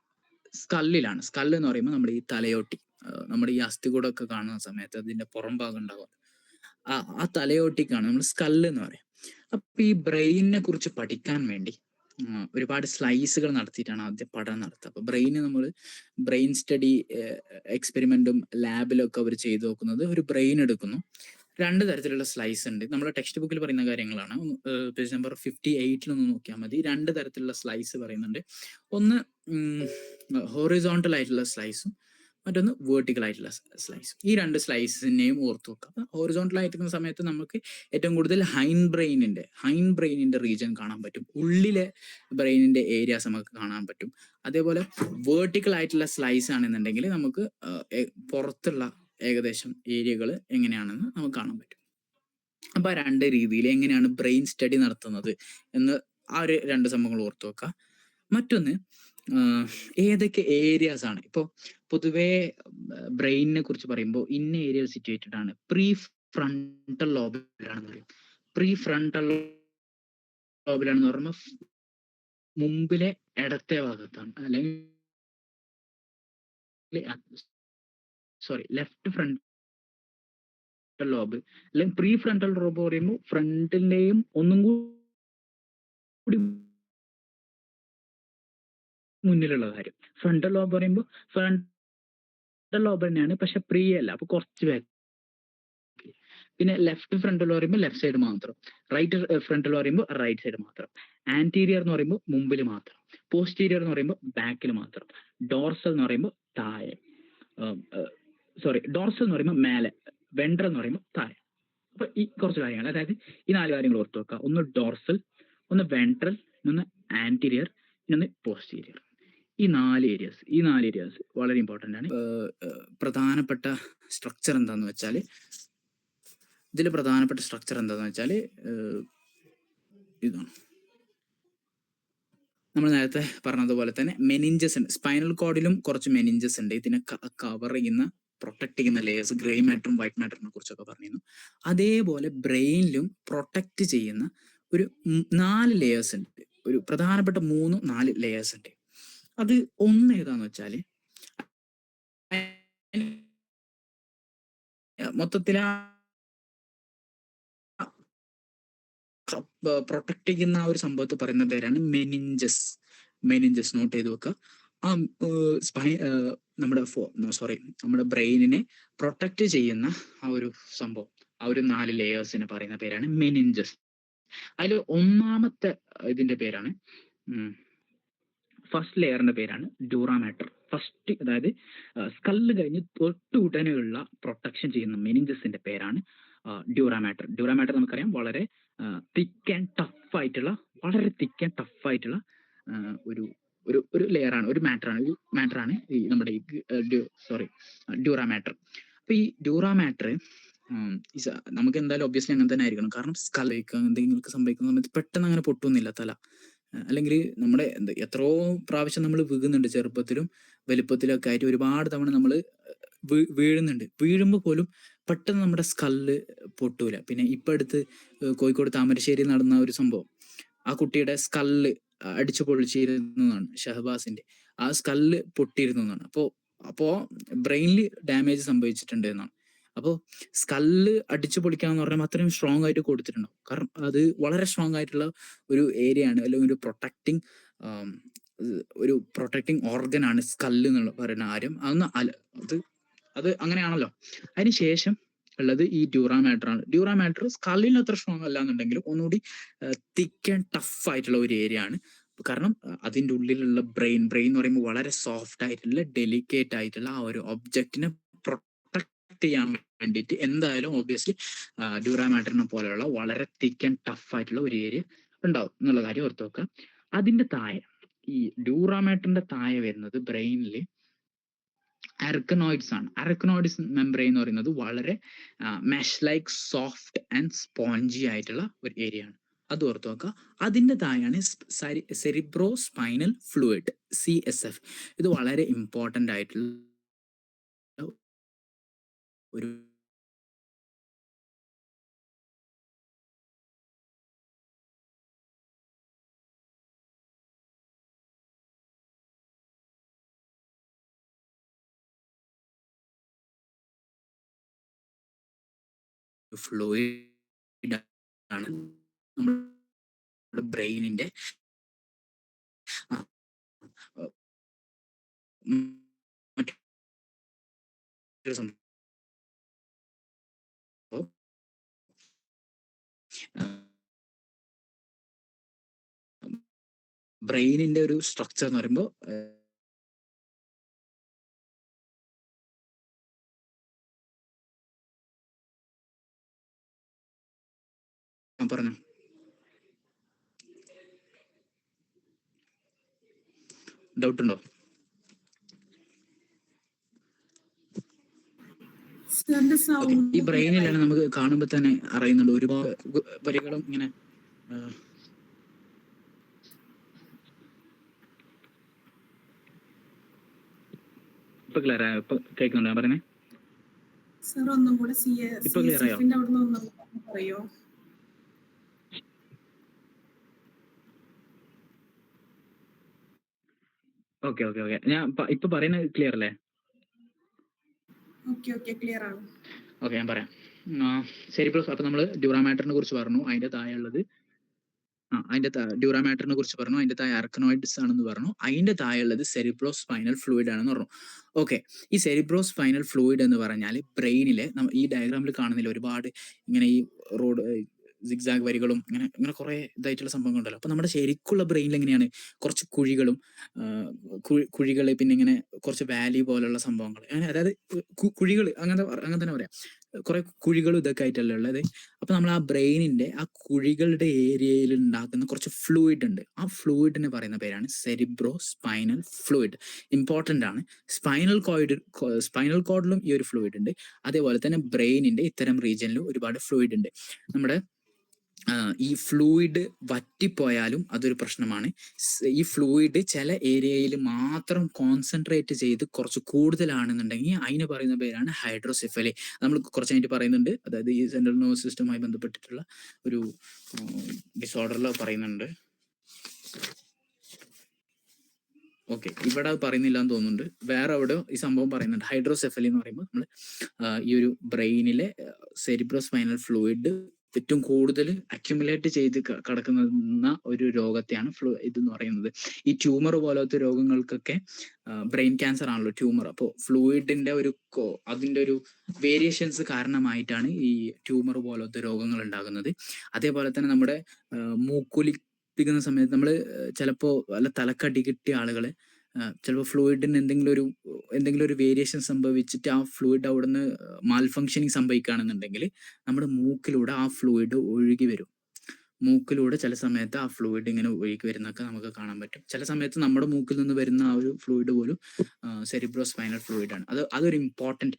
സ്കല്ലിലാണ്. സ്കല്ല് എന്ന് പറയുമ്പോൾ നമ്മുടെ ഈ തലയോട്ടി, നമ്മുടെ ഈ അസ്ഥികൂടമൊക്കെ കാണുന്ന സമയത്ത് അതിന്റെ പുറം ഭാഗം ഉണ്ടാവും, ആ തലയോട്ടിക്കാണ് നമ്മൾ സ്കല്ല് എന്ന് പറയാം. അപ്പൊ ഈ ബ്രെയിനിനെ കുറിച്ച് പഠിക്കാൻ വേണ്ടി ഒരുപാട് സ്ലൈസുകൾ നടത്തിയിട്ടാണ് ആദ്യം പഠനം നടത്തുക. അപ്പൊ ബ്രെയിൻ സ്റ്റഡി എക്സ്പെരിമെന്റും ലാബിലൊക്കെ അവർ ചെയ്തു നോക്കുന്നത്, ഒരു ബ്രെയിൻ എടുക്കുന്നു, 2 തരത്തിലുള്ള സ്ലൈസ് ഉണ്ട്. നമ്മുടെ ടെക്സ്റ്റ് ബുക്കിൽ പറയുന്ന കാര്യങ്ങളാണ്. പേജ് നമ്പർ 58 നോക്കിയാൽ മതി. 2 തരത്തിലുള്ള സ്ലൈസ് പറയുന്നുണ്ട്. ഒന്ന് ഹൊറിസോണ്ടൽ ആയിട്ടുള്ള സ്ലൈസും മറ്റൊന്ന് വേർട്ടിക്കൽ ആയിട്ടുള്ള സ്ലൈസ്. ഈ 2 സ്ലൈസിനെയും ഓർത്തു വെക്കുക. ഹൊറിസോണ്ടൽ ആയിരിക്കുന്ന സമയത്ത് നമുക്ക് ഏറ്റവും കൂടുതൽ ഹൈൻ ബ്രെയിനിന്റെ റീജിയൻ കാണാൻ പറ്റും, ഉള്ളിലെ ബ്രെയിനിന്റെ ഏരിയാസ് നമുക്ക് കാണാൻ പറ്റും. അതേപോലെ വേർട്ടിക്കൽ ആയിട്ടുള്ള സ്ലൈസ് ആണെന്നുണ്ടെങ്കിൽ നമുക്ക് പുറത്തുള്ള ഏകദേശം ഏരിയകൾ എങ്ങനെയാണെന്ന് നമുക്ക് കാണാൻ പറ്റും. അപ്പൊ ആ 2 രീതിയിൽ എങ്ങനെയാണ് ബ്രെയിൻ സ്റ്റഡി നടത്തുന്നത് എന്ന് ആ ഒരു 2 സംഭവങ്ങൾ ഓർത്തു വെക്കുക. മറ്റൊന്ന്, ഏതൊക്കെ ഏരിയാസ് ആണ്. ഇപ്പോൾ പൊതുവേ ബ്രെയിനിനെ കുറിച്ച് പറയുമ്പോൾ ഇന്ന ഏരിയ സിറ്റുവേറ്റഡ് ആണ്, പ്രീ ഫ്രണ്ടൽ ലോബിലാണെന്ന് പറയും. പ്രീ ഫ്രണ്ടൽ ലോബിലാണെന്ന് പറയുമ്പോൾ മുമ്പിലെ ഇടത്തെ ഭാഗത്താണ്, അല്ലെങ്കിൽ ലെഫ്റ്റ് ഫ്രണ്ടൽ ലോബ്, അല്ലെങ്കിൽ പ്രീ ഫ്രണ്ടൽ ലോബ് പറയുമ്പോൾ ഫ്രണ്ടിന്റെയും ഒന്നും കൂടി മുന്നിലുള്ള കാര്യം. ഫ്രണ്ടൽ ലോബ് പറയുമ്പോൾ ഫ്രണ്ടൽ ലോബ് തന്നെയാണ്, പക്ഷെ പ്രീ അല്ല, അപ്പൊ കുറച്ച് ബാക്ക്. പിന്നെ ലെഫ്റ്റ് ഫ്രണ്ടൽ പറയുമ്പോൾ ലെഫ്റ്റ് സൈഡ് മാത്രം, റൈറ്റ് ഫ്രണ്ടൽ പറയുമ്പോൾ റൈറ്റ് സൈഡ് മാത്രം, ആന്റീരിയർ എന്ന് പറയുമ്പോൾ മുമ്പിൽ മാത്രം, പോസ്റ്റീരിയർ എന്ന് പറയുമ്പോൾ ബാക്കിൽ മാത്രം, ഡോർസൽ എന്ന് പറയുമ്പോൾ താഴെ, ഡോർസൽ എന്ന് പറയുമ്പോൾ മേലെ, വെൻട്രൽ എന്ന് പറയുമ്പോൾ താഴെ. അപ്പൊ ഈ കുറച്ച് കാര്യങ്ങൾ, അതായത് ഈ 4 കാര്യങ്ങൾ ഓർത്തു വെക്കുക. ഒന്ന് ഡോർസൽ, ഒന്ന് വെൻട്രൽ, ഒന്ന് ആന്റീരിയർ, ഒന്ന് പോസ്റ്റീരിയർ. ഈ 4 ഏരിയാസ് വളരെ ഇമ്പോർട്ടൻ്റ് ആണ്. പ്രധാനപ്പെട്ട സ്ട്രക്ചർ എന്താന്ന് വെച്ചാൽ ഇതാണ്. നമ്മൾ നേരത്തെ പറഞ്ഞതുപോലെ തന്നെ മെനിഞ്ചസ് ഉണ്ട്. സ്പൈനൽ കോഡിലും കുറച്ച് മെനിഞ്ചസ് ഉണ്ട്. ഇതിനെ കവർ ചെയ്യുന്ന, പ്രൊട്ടക്ട് ചെയ്യുന്ന ലേയേഴ്സ്, ഗ്രേ മാറ്ററും വൈറ്റ് മാറ്ററിനെ കുറിച്ചൊക്കെ പറഞ്ഞിരുന്നു. അതേപോലെ ബ്രെയിനിലും പ്രൊട്ടക്ട് ചെയ്യുന്ന ഒരു 4 ലേയേഴ്സ് ഉണ്ട്. ഒരു പ്രധാനപ്പെട്ട 3-4 ലേയേഴ്സ് ഉണ്ട്. അത് ഒന്ന് ഏതാന്ന് വെച്ചാൽ, മൊത്തത്തിൽ പ്രൊട്ടക്ട് ചെയ്യുന്ന ആ ഒരു സംഭവത്തെ പറയുന്ന പേരാണ് മെനിഞ്ചസ്. നോട്ട് ചെയ്ത് വെക്കുക. ആ നമ്മുടെ ബ്രെയിനിനെ പ്രൊട്ടക്ട് ചെയ്യുന്ന ആ ഒരു സംഭവം, ആ ഒരു 4 ലേയേഴ്സിനെ പറയുന്ന പേരാണ് മെനിഞ്ചസ്. അതിൽ ഒന്നാമത്തെ ഇതിന്റെ പേരാണ്, ഫസ്റ്റ് ലെയറിന്റെ പേരാണ് ഡ്യൂറാ മാറ്റർ. ഫസ്റ്റ്, അതായത് സ്കല്ല് കഴിഞ്ഞ് തൊട്ടുടനെയുള്ള പ്രൊട്ടക്ഷൻ ചെയ്യുന്ന മെനിഞ്ചസിന്റെ പേരാണ് ഡ്യൂറാ മാറ്റർ. നമുക്കറിയാം, വളരെ തിക്ക് ആൻഡ് ടഫ് ആയിട്ടുള്ള ഒരു ലെയറാണ്, ഒരു മാറ്ററാണ് ഈ നമ്മുടെ ഡ്യൂറാ മാറ്റർ. അപ്പൊ ഈ ഡ്യൂറാ മാറ്റർ നമുക്ക് എന്തായാലും ഒബ്വിയസ്ലി അങ്ങനെ തന്നെ ആയിരിക്കണം. കാരണം എന്തെങ്കിലും സംഭവിക്കുന്ന സമയത്ത് പെട്ടെന്ന് അങ്ങനെ പൊട്ടുന്നില്ല തല. അല്ലെങ്കിൽ നമ്മുടെ എത്രയോ പ്രാവശ്യം നമ്മൾ വീഴുന്നുണ്ട്, ചെറുപ്പത്തിലും വലുപ്പത്തിലും ഒക്കെ ആയിട്ട് ഒരുപാട് തവണ നമ്മൾ വീഴുന്നുണ്ട്. വീഴുമ്പോൾ പോലും പെട്ടെന്ന് നമ്മുടെ സ്കല്ല് പൊട്ടൂല. പിന്നെ ഇപ്പൊ അടുത്ത് കോഴിക്കോട് താമരശ്ശേരി നടന്ന ഒരു സംഭവം, ആ കുട്ടിയുടെ സ്കല്ല് അടിച്ചു പൊളിച്ചിരുന്നതാണ്, ഷഹബാസിന്റെ. ആ സ്കല്ല് പൊട്ടിയിരുന്നു എന്നാണ്. അപ്പോ ബ്രെയിനിൽ ഡാമേജ് സംഭവിച്ചിട്ടുണ്ട് എന്നാണ്. അപ്പോൾ സ്കല്ല് അടിച്ചു പൊളിക്കാന്ന് പറഞ്ഞാൽ അത്രയും സ്ട്രോങ് ആയിട്ട് കൊടുത്തിട്ടുണ്ടാവും. കാരണം അത് വളരെ സ്ട്രോങ് ആയിട്ടുള്ള ഒരു ഏരിയ ആണ്, അല്ലെങ്കിൽ ഒരു പ്രൊട്ടക്ടിങ് ഓർഗൻ ആണ് സ്കല്ല് എന്നുള്ള പറയുന്ന കാര്യം. അത് അങ്ങനെയാണല്ലോ. അതിനുശേഷം ഉള്ളത് ഈ ഡ്യൂറാ മാറ്റർ ആണ്. ഡ്യൂറാ മാറ്റർ സ്കല്ലിന് അത്ര സ്ട്രോങ് അല്ല എന്നുണ്ടെങ്കിലും ഒന്നുകൂടി തിക്ക് ആൻഡ് ടഫ് ആയിട്ടുള്ള ഒരു ഏരിയ ആണ്. കാരണം അതിൻ്റെ ഉള്ളിലുള്ള ബ്രെയിൻ എന്ന് പറയുമ്പോൾ വളരെ സോഫ്റ്റ് ആയിട്ടുള്ള, ഡെലിക്കേറ്റ് ആയിട്ടുള്ള ആ ഒരു ഒബ്ജക്റ്റിനെ പ്രൊട്ടക്ട് പ്രൊട്ടക്ട് ചെയ്യാൻ വേണ്ടിയിട്ട് എന്തായാലും ഒബ്വിയസ്ലി ഡ്യൂറാമാറ്ററിനെ പോലെയുള്ള വളരെ തിക്ക് ആൻഡ് ടഫ് ആയിട്ടുള്ള ഒരു ഏരിയ ഉണ്ടാവും എന്നുള്ള കാര്യം ഓർത്ത് വെക്കുക. അതിന്റെ താഴെ ഈ ഡ്യൂറാമാറ്ററിന്റെ താഴെ വരുന്നത് ബ്രെയിനിൽ അരക്കനോയിഡ്സ് ആണ്. അരക്കനോയിഡ്സ് മെംബ്രെയിൻ എന്ന് പറയുന്നത് വളരെ mesh like soft and spongy ആയിട്ടുള്ള ഒരു ഏരിയ ആണ്. അത് ഓർത്ത് നോക്കുക. അതിൻ്റെ താഴെയാണ് സെറിബ്രോ സ്പൈനൽ ഫ്ലൂയിഡ്, CSF. ഇത് വളരെ ഇമ്പോർട്ടൻ്റ് ആയിട്ടുള്ള ഒരു ഫ്ലൂയിഡ് ആണ് നമ്മുടെ ബ്രെയിനിന്റെ മറ്റൊരു സംഭവം ബ്രെയിനിന്റെ ഒരു സ്ട്രക്ചർ എന്ന് പറയുമ്പോൾ പറഞ്ഞു ഡൗട്ട് ഉണ്ടോ? ഈ ബ്രെയിനിലാണ് നമുക്ക് കാണുമ്പോൾ തന്നെ അറിയുന്നുണ്ട് ഒരുപാട് വരികളും ഇങ്ങനെ ഇപ്പൊ ക്ലിയർ ആയോ? ഇപ്പൊ കേൾക്കുന്നുണ്ടോ പറയുന്നേ? ഇപ്പൊ ക്ലിയർ ആയോ? ഓക്കെ ഓക്കെ ഓക്കെ, ഞാൻ ഇപ്പൊ പറയുന്നത് ക്ലിയർ അല്ലേ? ഓക്കെ, ഞാൻ പറയാം. സെറിബ്രോ, അപ്പൊ നമ്മള് ഡ്യൂറാമാറ്ററിനെ കുറിച്ച് പറഞ്ഞു. അതിന്റെ താഴെയുള്ളത് ഡ്യൂറാമാറ്ററിനെ കുറിച്ച് പറഞ്ഞു. അതിന്റെ താഴെ അർക്കനോയിഡ്സ് ആണെന്ന് പറഞ്ഞു. അതിന്റെ താഴെയുള്ളത് സെറിബ്രോ സ്പൈനൽ ഫ്ലൂയിഡ് ആണെന്ന് പറഞ്ഞു. ഓക്കെ, ഈ സെറിബ്രോ സ്പൈനൽ ഫ്ലൂയിഡ് എന്ന് പറഞ്ഞാൽ ബ്രെയിനിലെ ഈ ഡയഗ്രാമിൽ കാണുന്നില്ല ഒരുപാട് ഇങ്ങനെ ഈ റോഡ് സിഗ്സാഗ് വരികളും ഇങ്ങനെ ഇങ്ങനെ കുറെ ഇതായിട്ടുള്ള സംഭവങ്ങളുണ്ടല്ലോ. അപ്പൊ നമ്മുടെ ശരിക്കുള്ള ബ്രെയിനിൽ എങ്ങനെയാണ് കുറച്ച് കുഴികളും കുഴികൾ, പിന്നെ ഇങ്ങനെ കുറച്ച് വാലി പോലുള്ള സംഭവങ്ങൾ, അങ്ങനെ അതായത് കുഴികൾ അങ്ങനെ തന്നെ പറയാം. കുറെ കുഴികളും ഇതൊക്കെ ആയിട്ടല്ലേ ഉള്ളത്. അപ്പൊ നമ്മൾ ആ ബ്രെയിനിന്റെ ആ കുഴികളുടെ ഏരിയയിൽ ഉണ്ടാക്കുന്ന കുറച്ച് ഫ്ലൂയിഡ് ഉണ്ട്. ആ ഫ്ലൂയിഡിനെ പറയുന്ന പേരാണ് സെറിബ്രോ സ്പൈനൽ ഫ്ലൂയിഡ്. ഇമ്പോർട്ടൻ്റ് ആണ്. സ്പൈനൽ കോഡിലും ഈ ഒരു ഫ്ലൂയിഡ് ഉണ്ട്. അതേപോലെ തന്നെ ബ്രെയിനിന്റെ ഇത്തരം റീജിയനിലും ഒരുപാട് ഫ്ലൂയിഡ് ഉണ്ട്. നമ്മുടെ ഈ ഫ്ലൂയിഡ് വറ്റിപ്പോയാലും അതൊരു പ്രശ്നമാണ്. ഈ ഫ്ലൂയിഡ് ചില ഏരിയയിൽ മാത്രം കോൺസെൻട്രേറ്റ് ചെയ്ത് കുറച്ച് കൂടുതലാണെന്നുണ്ടെങ്കിൽ അതിന് പറയുന്ന പേരാണ് ഹൈഡ്രോസെഫലി. നമ്മൾ കുറച്ച് കഴിഞ്ഞിട്ട് പറയുന്നുണ്ട്. അതായത് ഈ സെൻട്രൽ നെർവസ് സിസ്റ്റവുമായി ബന്ധപ്പെട്ടിട്ടുള്ള ഒരു ഡിസോർഡറിൽ പറയുന്നുണ്ട്. ഓക്കെ, ഇവിടെ അത് പറയുന്നില്ല എന്ന് തോന്നുന്നുണ്ട്. വേറെ എവിടെ ഈ സംഭവം പറയുന്നുണ്ട്. ഹൈഡ്രോസെഫലി എന്ന് പറയുമ്പോൾ നമ്മൾ ഈ ഒരു ബ്രെയിനിലെ സെറിബ്രോ സ്പൈനൽ ഫ്ലൂയിഡ് ഏറ്റവും കൂടുതൽ അക്യുമുലേറ്റ് ചെയ്ത് കിടക്കുന്ന ഒരു രോഗത്തെയാണ് ഇതെന്ന് പറയുന്നത്. ഈ ട്യൂമർ പോലത്തെ രോഗങ്ങൾക്കൊക്കെ ബ്രെയിൻ ക്യാൻസർ ആണല്ലോ ട്യൂമർ. അപ്പോൾ ഫ്ലൂയിഡിന്റെ അതിന്റെ ഒരു വേരിയേഷൻസ് കാരണമായിട്ടാണ് ഈ ട്യൂമർ പോലത്തെ രോഗങ്ങൾ ഉണ്ടാകുന്നത്. അതേപോലെ തന്നെ നമ്മുടെ മൂക്കൊലിപ്പിക്കുന്ന സമയത്ത് നമ്മൾ ചിലപ്പോൾ വല്ല തലക്കടി കിട്ടിയ ആളുകളെ ചിലപ്പോൾ ഫ്ലൂയിഡിന് എന്തെങ്കിലും ഒരു വേരിയേഷൻ സംഭവിച്ചിട്ട് ആ ഫ്ലൂയിഡ് അവിടുന്ന് മാൽഫങ്ഷനിങ് സംഭവിക്കുകയാണെന്നുണ്ടെങ്കിൽ നമ്മുടെ മൂക്കിലൂടെ ആ ഫ്ലൂയിഡ് ഒഴുകി വരും. മൂക്കിലൂടെ ചില സമയത്ത് ആ ഫ്ലൂയിഡ് ഇങ്ങനെ ഒഴുകി വരുന്നൊക്കെ നമുക്ക് കാണാൻ പറ്റും. ചില സമയത്ത് നമ്മുടെ മൂക്കിൽ നിന്ന് വരുന്ന ആ ഒരു ഫ്ലൂയിഡ് പോലും സെറിബ്രോ സ്പൈനൽ ഫ്ലൂയിഡ് ആണ്. അതൊരു ഇമ്പോർട്ടൻറ്റ്,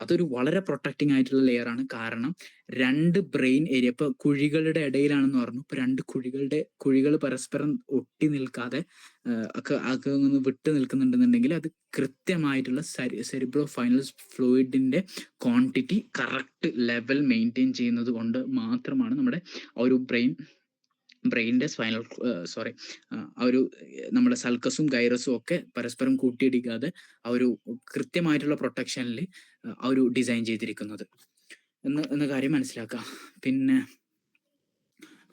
അതൊരു വളരെ പ്രൊട്ടക്റ്റിംഗ് ആയിട്ടുള്ള ലെയർ ആണ്. കാരണം രണ്ട് ബ്രെയിൻ ഏരിയ, ഇപ്പൊ കുഴികളുടെ ഇടയിലാണെന്ന് പറഞ്ഞു. ഇപ്പൊ രണ്ട് കുഴികൾ പരസ്പരം ഒട്ടി നിൽക്കാതെ ഒക്കെ ഒന്ന് വിട്ട് നിൽക്കുന്നുണ്ടെന്നുണ്ടെങ്കിൽ അത് കൃത്യമായിട്ടുള്ള സെറിബ്രോ ഫൈനൽ ഫ്ലൂയിഡിന്റെ ക്വാണ്ടിറ്റി കറക്റ്റ് ലെവൽ മെയിൻറ്റെയിൻ ചെയ്യുന്നത് കൊണ്ട് മാത്രമാണ് നമ്മുടെ ആ ഒരു ബ്രെയിനിന്റെ സ്പൈനൽ ആ ഒരു നമ്മുടെ സൾക്കസും ഗൈറസും ഒക്കെ പരസ്പരം കൂട്ടിയിടിക്കാതെ ആ ഒരു കൃത്യമായിട്ടുള്ള പ്രൊട്ടക്ഷനിൽ ആ ഒരു ഡിസൈൻ ചെയ്തിരിക്കുന്നത് എന്ന കാര്യം മനസ്സിലാക്കാം.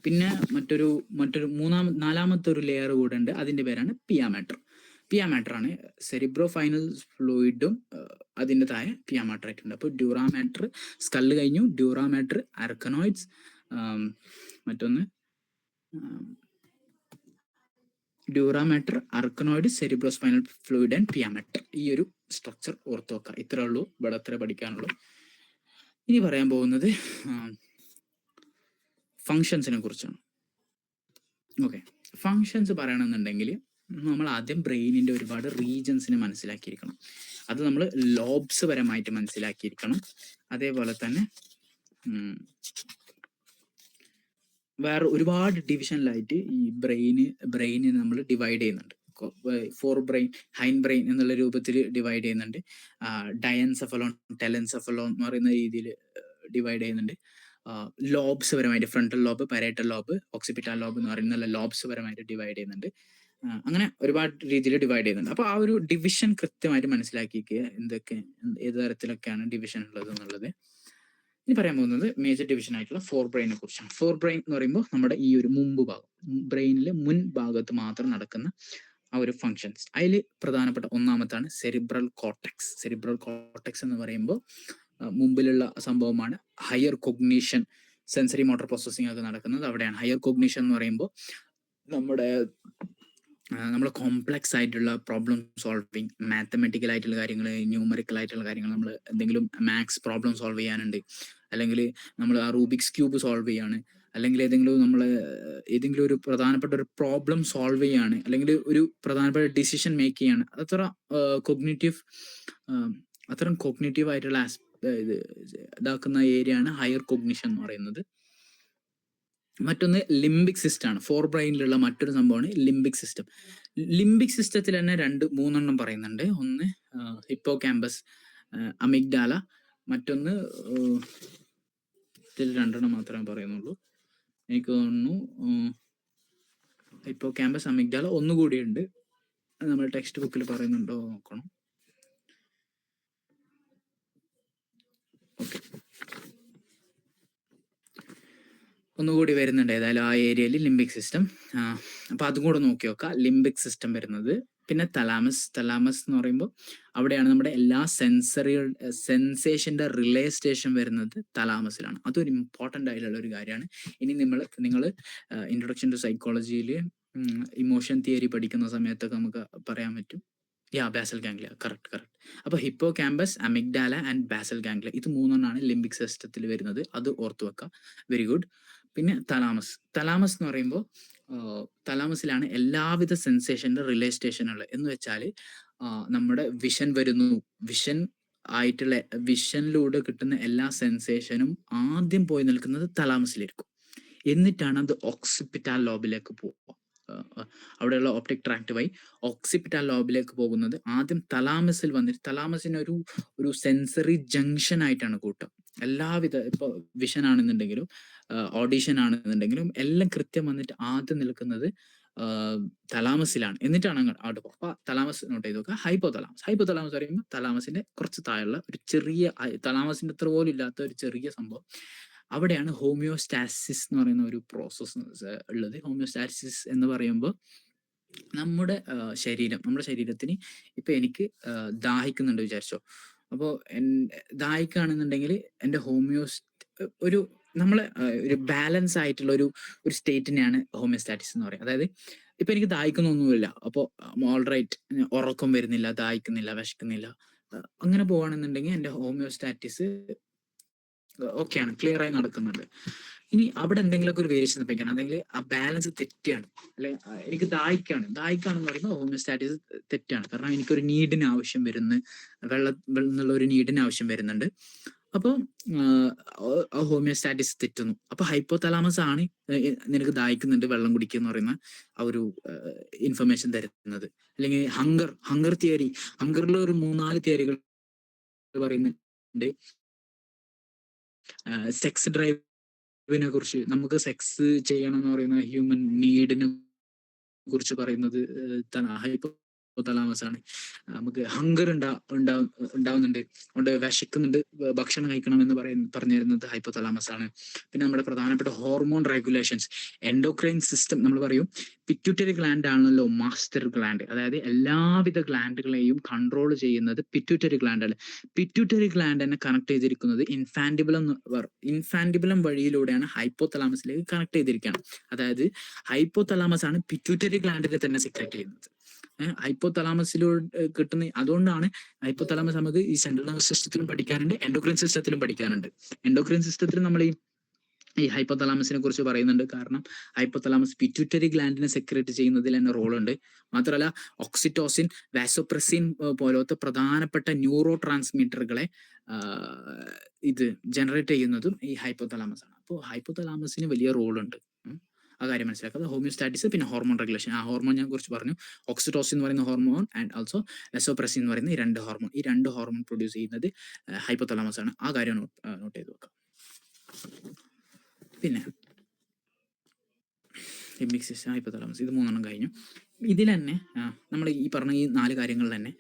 പിന്നെ മറ്റൊരു നാലാമത്തെ ഒരു ലെയർ കൂടെ ഉണ്ട്. അതിന്റെ പേരാണ് പിയാമാറ്റർ ആണ്. സെറിബ്രോ ഫൈനൽ ഫ്ലൂയിഡും അതിൻ്റെ താഴെ പിയാമാറ്റർ ആയിട്ടുണ്ട്. അപ്പോൾ ഡ്യൂറാമാറ്റർ, സ്കല്ല് കഴിഞ്ഞു, ഡ്യൂറാമാറ്റർ, അർക്കനോയിഡ്സ്, മറ്റൊന്ന് ഡ്യൂറാമാറ്റർ, അർക്കനോയിഡ്, സെറിബ്രോ സ്പൈനൽ ഫ്ലൂയിഡ് ആൻഡ് പിയാമാറ്റർ. ഈ ഒരു സ്ട്രക്ചർ ഓർത്ത് വെക്കുക. ഇത്രേ ഉള്ളൂ, ഇവിടെ അത്ര പഠിക്കാനുള്ളൂ. ഇനി പറയാൻ പോകുന്നത് ഫങ്ഷൻസിനെ കുറിച്ചാണ്. ഓക്കെ, ഫങ്ഷൻസ് പറയണമെന്നുണ്ടെങ്കിൽ നമ്മൾ ആദ്യം ബ്രെയിനിന്റെ ഒരുപാട് റീജൻസിനെ മനസ്സിലാക്കിയിരിക്കണം. അത് നമ്മൾ ലോബ്സ് പരമായിട്ട് മനസ്സിലാക്കിയിരിക്കണം. അതേപോലെ തന്നെ വേറെ ഒരുപാട് ഡിവിഷനിലായിട്ട് ഈ ബ്രെയിനിനെ നമ്മൾ ഡിവൈഡ് ചെയ്യുന്നുണ്ട്. ഫോർ ബ്രെയിൻ, ഹൈൻ ബ്രെയിൻ എന്നുള്ള രൂപത്തിൽ ഡിവൈഡ് ചെയ്യുന്നുണ്ട്. ഡയൻസെഫലോൺ, ടെലൻസെഫലോൺ എന്ന് പറയുന്ന രീതിയിൽ ഡിവൈഡ് ചെയ്യുന്നുണ്ട്. ലോബ്സ് പരമായിട്ട് frontal lobe, parietal lobe, occipital lobe എന്ന് പറയുന്ന ലോബ്സ് പരമായിട്ട് ഡിവൈഡ് ചെയ്യുന്നുണ്ട്. അങ്ങനെ ഒരുപാട് രീതിയിൽ ഡിവൈഡ് ചെയ്യുന്നുണ്ട്. അപ്പോൾ ആ ഒരു ഡിവിഷൻ കൃത്യമായിട്ട് മനസ്സിലാക്കിക്കുക, എന്തൊക്കെ ഏത് തരത്തിലൊക്കെയാണ് ഡിവിഷൻ ഉള്ളത് എന്നുള്ളത്. ഇനി പറയാൻ പോകുന്നത് മേജർ ഡിവിഷൻ ആയിട്ടുള്ള ഫോർ ബ്രെയിനെ കുറിച്ചാണ്. ഫോർ ബ്രെയിൻ എന്ന് പറയുമ്പോൾ നമ്മുടെ ഈ ഒരു മുമ്പ് ഭാഗം, ബ്രെയിനിലെ മുൻ ഭാഗത്ത് മാത്രം നടക്കുന്ന ആ ഒരു ഫങ്ഷൻസ്. അതിൽ പ്രധാനപ്പെട്ട ഒന്നാമത്താണ് സെറിബ്രൽ കോർട്ടെക്സ്. സെറിബ്രൽ കോർട്ടെക്സ് എന്ന് പറയുമ്പോൾ മുമ്പിലുള്ള സംഭവമാണ്. Higher cognition, sensory motor processing ഒക്കെ നടക്കുന്നത് അവിടെയാണ്. ഹയർ കൊഗ്നീഷൻ എന്ന് പറയുമ്പോൾ നമ്മുടെ കോംപ്ലക്സ് ആയിട്ടുള്ള പ്രോബ്ലം സോൾവിങ്, മാത്തമെറ്റിക്കൽ ആയിട്ടുള്ള കാര്യങ്ങൾ, ന്യൂമറിക്കൽ ആയിട്ടുള്ള കാര്യങ്ങൾ, നമ്മൾ എന്തെങ്കിലും മാത്സ് പ്രോബ്ലം സോൾവ് ചെയ്യാനുണ്ട്, അല്ലെങ്കിൽ നമ്മൾ ആ റൂബിക്സ് ക്യൂബ് സോൾവ് ചെയ്യാണ്, അല്ലെങ്കിൽ ഏതെങ്കിലും ഒരു പ്രധാനപ്പെട്ട ഒരു പ്രോബ്ലം സോൾവ് ചെയ്യാണ്, അല്ലെങ്കിൽ ഒരു പ്രധാനപ്പെട്ട ഡിസിഷൻ മേക്ക് ചെയ്യാണ്. അത്തരം കോഗ്നിറ്റീവ് ആയിട്ടുള്ള ഇതാക്കുന്ന ഏരിയയാണ് ഹയർ കൊഗ്നിഷൻ എന്ന് പറയുന്നത്. മറ്റൊന്ന് ലിംബിക് സിസ്റ്റം ആണ്. ഫോർ ബ്രെയിനിലുള്ള മറ്റൊരു സംഭവമാണ് ലിംബിക് സിസ്റ്റം. ലിംബിക് സിസ്റ്റത്തിൽ തന്നെ മൂന്നെണ്ണം പറയുന്നുണ്ട്. ഒന്ന് ഹിപ്പോ ക്യാമ്പസ്, അമിഗ്ഡാല, മറ്റൊന്ന് ഇതിൽ രണ്ടെണ്ണം മാത്രമേ പറയുന്നുള്ളൂ. എനിക്ക് തോന്നുന്നു ഹിപ്പോ ക്യാമ്പസ്, അമിഗ്ഡാല ഒന്നുകൂടിയുണ്ട്. നമ്മൾ ടെക്സ്റ്റ് ബുക്കിൽ പറയുന്നുണ്ടോ നോക്കണം. ഓക്കെ, ഒന്നുകൂടി വരുന്നുണ്ട് ഏതായാലും ആ ഏരിയയിൽ ലിംബിക് സിസ്റ്റം. അപ്പൊ അതും കൂടെ നോക്കി നോക്കാം. ലിംബിക് സിസ്റ്റം വരുന്നത്. പിന്നെ തലാമസ്. തലാമസ് എന്ന് പറയുമ്പോൾ അവിടെയാണ് നമ്മുടെ എല്ലാ സെൻസേഷന്റെ റിലേ സ്റ്റേഷൻ വരുന്നത് തലാമസിലാണ്. അതൊരു ഇമ്പോർട്ടൻ്റ് ആയിട്ടുള്ള ഒരു കാര്യമാണ്. ഇനി നിങ്ങൾ ഇൻട്രൊഡക്ഷൻ ടു സൈക്കോളജിയിൽ ഇമോഷൻ തിയറി പഠിക്കുന്ന സമയത്തൊക്കെ നമുക്ക് പറയാൻ പറ്റും. Basal ganglia, correct. അപ്പൊ hippocampus, amygdala and basal ganglia, ഇത് മൂന്നെണ്ണമാണ് ലിംബിക് സിസ്റ്റത്തിൽ വരുന്നത്. അത് ഓർത്തു വെക്കാം. Very good. പിന്നെ തലാമസ് എന്ന് പറയുമ്പോൾ തലാമസിലാണ് എല്ലാവിധ സെൻസേഷന്റെ റിലേ സ്റ്റേഷനുള്ളത്. എന്ന് വെച്ചാൽ നമ്മുടെ വിഷൻ വരുന്നു, വിഷനിലൂടെ കിട്ടുന്ന എല്ലാ സെൻസേഷനും ആദ്യം പോയി നിൽക്കുന്നത് തലാമസിലായിരിക്കും. എന്നിട്ടാണ് അത് ഓക്സിപിറ്റൽ ലോബിലേക്ക് പോകുക. അവിടെയുള്ള ഓപ്റ്റിക് ട്രാക്ട് വഴി ഓക്സിപിറ്റൽ ലോബിലേക്ക് പോകുന്നത് ആദ്യം തലാമസിൽ വന്നിട്ട്, തലാമസിനെ ഒരു സെൻസറി ജംഗ്ഷൻ ആയിട്ടാണ് കൂട്ടുക. എല്ലാവിധ, ഇപ്പോൾ വിഷൻ ആണെന്നുണ്ടെങ്കിലും ഓഡിഷൻ ആണെന്നുണ്ടെങ്കിലും എല്ലാം കൃത്യം വന്നിട്ട് ആദ്യം നിൽക്കുന്നത് തലാമസിലാണ്. എന്നിട്ടാണ് അങ്ങോട്ട് പോകുക. അപ്പൊ തലാമസ് നോട്ട് ചെയ്ത് നോക്കുക. ഹൈപ്പോ തലാമസ് പറയുമ്പോൾ തലാമസിന്റെ കുറച്ച് താഴെയുള്ള ഒരു ചെറിയ, തലാമസിന്റെ അത്ര പോലും ഇല്ലാത്ത ഒരു ചെറിയ സംഭവം, അവിടെയാണ് ഹോമിയോസ്റ്റാസിസ് എന്ന് പറയുന്ന ഒരു പ്രോസസ്സ് ഉള്ളത്. ഹോമിയോസ്റ്റാസിസ് എന്ന് പറയുമ്പോൾ നമ്മുടെ ശരീരത്തിന് ഇപ്പൊ എനിക്ക് ദാഹിക്കുന്നുണ്ട് വിചാരിച്ചോ. അപ്പോൾ ദാഹിക്കുകയാണെന്നുണ്ടെങ്കിൽ എൻ്റെ ഒരു നമ്മളെ ഒരു ബാലൻസ് ആയിട്ടുള്ള ഒരു സ്റ്റേറ്റിനെയാണ് ഹോമിയോസ്റ്റാറ്റിസ് എന്ന് പറയുന്നത്. അതായത് ഇപ്പൊ എനിക്ക് ദാഹിക്കുന്നൊന്നുമില്ല, അപ്പോൾ ഓൾറൈറ്റ്, ഉറക്കം വരുന്നില്ല, ദാഹിക്കുന്നില്ല, വിശക്കുന്നില്ല, അങ്ങനെ പോവാണെന്നുണ്ടെങ്കിൽ എൻ്റെ ഹോമിയോസ്റ്റാറ്റിസ് ഓക്കെയാണ്, ക്ലിയർ ആയി നടക്കുന്നുണ്ട്. ഇനി അവിടെ എന്തെങ്കിലുമൊക്കെ ഒരു വേരിയേഷൻ സംഭവിക്കണം, അല്ലെങ്കിൽ ആ ബാലൻസ് തെറ്റാണ്, അല്ലെ എനിക്ക് ദാഹിക്കാണെന്ന് പറയുമ്പോൾ ഹോമിയോസ്റ്റാറ്റിസ് തെറ്റാണ്. കാരണം എനിക്കൊരു നീഡിന് ആവശ്യം വരുന്നു, വെള്ളം എന്നുള്ള ഒരു നീഡിന് ആവശ്യം വരുന്നുണ്ട്. അപ്പോൾ ഹോമിയോസ്റ്റാറ്റിസ് തെറ്റുന്നു. അപ്പൊ ഹൈപ്പോ തലാമസ് ആണ് നിനക്ക് ദാഹിക്കുന്നുണ്ട്, വെള്ളം കുടിക്കുക എന്ന് പറയുന്ന ആ ഒരു ഇൻഫർമേഷൻ തരുന്നത്. അല്ലെങ്കിൽ ഹങ്കർ തിയറി, ഹങ്കറിൽ ഒരു 3-4 തിയറികൾ പറയുന്നുണ്ട്. സെക്സ് ഡ്രൈവിനെ കുറിച്ച്, നമുക്ക് സെക്സ് ചെയ്യണം എന്ന് പറയുന്ന ഹ്യൂമൻ നീഡിനെ കുറിച്ച് പറയുന്നത് ഹൈപ്പോതലാമസ് ആണ്. നമുക്ക് ഹങ്കർ ഉണ്ടാവുന്നുണ്ട്, അതുകൊണ്ട് വിശക്കുന്നുണ്ട്, ഭക്ഷണം കഴിക്കണം എന്ന് പറഞ്ഞു തരുന്നത് ഹൈപ്പോതലാമസ് ആണ്. പിന്നെ നമ്മുടെ പ്രധാനപ്പെട്ട ഹോർമോൺ റെഗുലേഷൻസ്, എൻഡോക്രൈൻ സിസ്റ്റം, നമ്മൾ പറയും പിറ്റ്യൂട്ടറി ഗ്ലാൻഡ് ആണല്ലോ മാസ്റ്റർ ഗ്ലാൻഡ്. അതായത് എല്ലാവിധ ഗ്ലാൻഡുകളെയും കൺട്രോൾ ചെയ്യുന്നത് പിറ്റ്യൂട്ടറി ഗ്ലാൻഡ് ആണ്. പിറ്റ്യൂട്ടറി ഗ്ലാൻഡിനെ കണക്ട് ചെയ്തിരിക്കുന്നത് ഇൻഫാൻഡിബുലം വഴിയിലൂടെയാണ് ഹൈപ്പോതലാമസിലേക്ക് കണക്ട് ചെയ്തിരിക്കുകയാണ്. അതായത് ഹൈപ്പോതലാമസ് ആണ് പിറ്റ്യൂട്ടറി ഗ്ലാൻഡിനെ തന്നെ സെക്രേറ്റ് ചെയ്യുന്നത്. ഹൈപ്പോതലാമസിലൂടെ കിട്ടുന്ന, അതുകൊണ്ടാണ് ഹൈപ്പോതലാമസ് നമുക്ക് ഈ സെൻട്രൽ നെർവസ് സിസ്റ്റത്തിലും പഠിക്കാറുണ്ട്, എൻഡോക്രൈൻ സിസ്റ്റത്തിലും പഠിക്കാറുണ്ട്. എൻഡോക്രൈൻ സിസ്റ്റത്തിൽ നമ്മൾ ഈ ഹൈപ്പോതലാമസിനെ കുറിച്ച് പറയുന്നുണ്ട്. കാരണം ഹൈപ്പോതലാമസ് പിറ്റ്യൂട്ടറി ഗ്ലാൻഡിനെ സെക്രേറ്റ് ചെയ്യുന്നതിൽ തന്നെ റോളുണ്ട്. മാത്രമല്ല ഓക്സിറ്റോസിൻ, വാസോപ്രസിൻ പോലത്തെ പ്രധാനപ്പെട്ട ന്യൂറോ ട്രാൻസ്മിറ്ററുകളെ ഇത് ജനറേറ്റ് ചെയ്യുന്നതും ഈ ഹൈപ്പോതലാമസ് ആണ്. അപ്പോൾ ഹൈപ്പോതലാമസിന് വലിയ റോളുണ്ട്. ആ കാര്യം മനസ്സിലാക്കുക. ഹോമിയോസ്റ്റാറ്റിസ്, പിന്നെ ഹോർമോൺ റെഗുലേഷൻ. ആ ഹോർമോൺ ഞാൻ കുറിച്ച് പറഞ്ഞു. ഓക്സിറ്റോസിൻ എന്ന് പറയുന്ന ഹോർമോൺ ആൻഡ് ഓൾസോ വാസോപ്രസിൻ എന്ന് പറയുന്ന ഈ രണ്ട് ഹോർമോൺ പ്രൊഡ്യൂസ് ചെയ്യുന്നത് ഹൈപ്പോതലാമസ് ആണ്. ആ കാര്യം നോട്ട് ചെയ്ത് വെക്കാം. പിന്നെ ലിംബിക് സിസ്റ്റം, ഹൈപ്പോതലാമസ്, ഇത് 3 കഴിഞ്ഞു. ഇതിൽ തന്നെ നമ്മൾ ഈ പറഞ്ഞ ഈ 4 കാര്യങ്ങളിൽ തന്നെ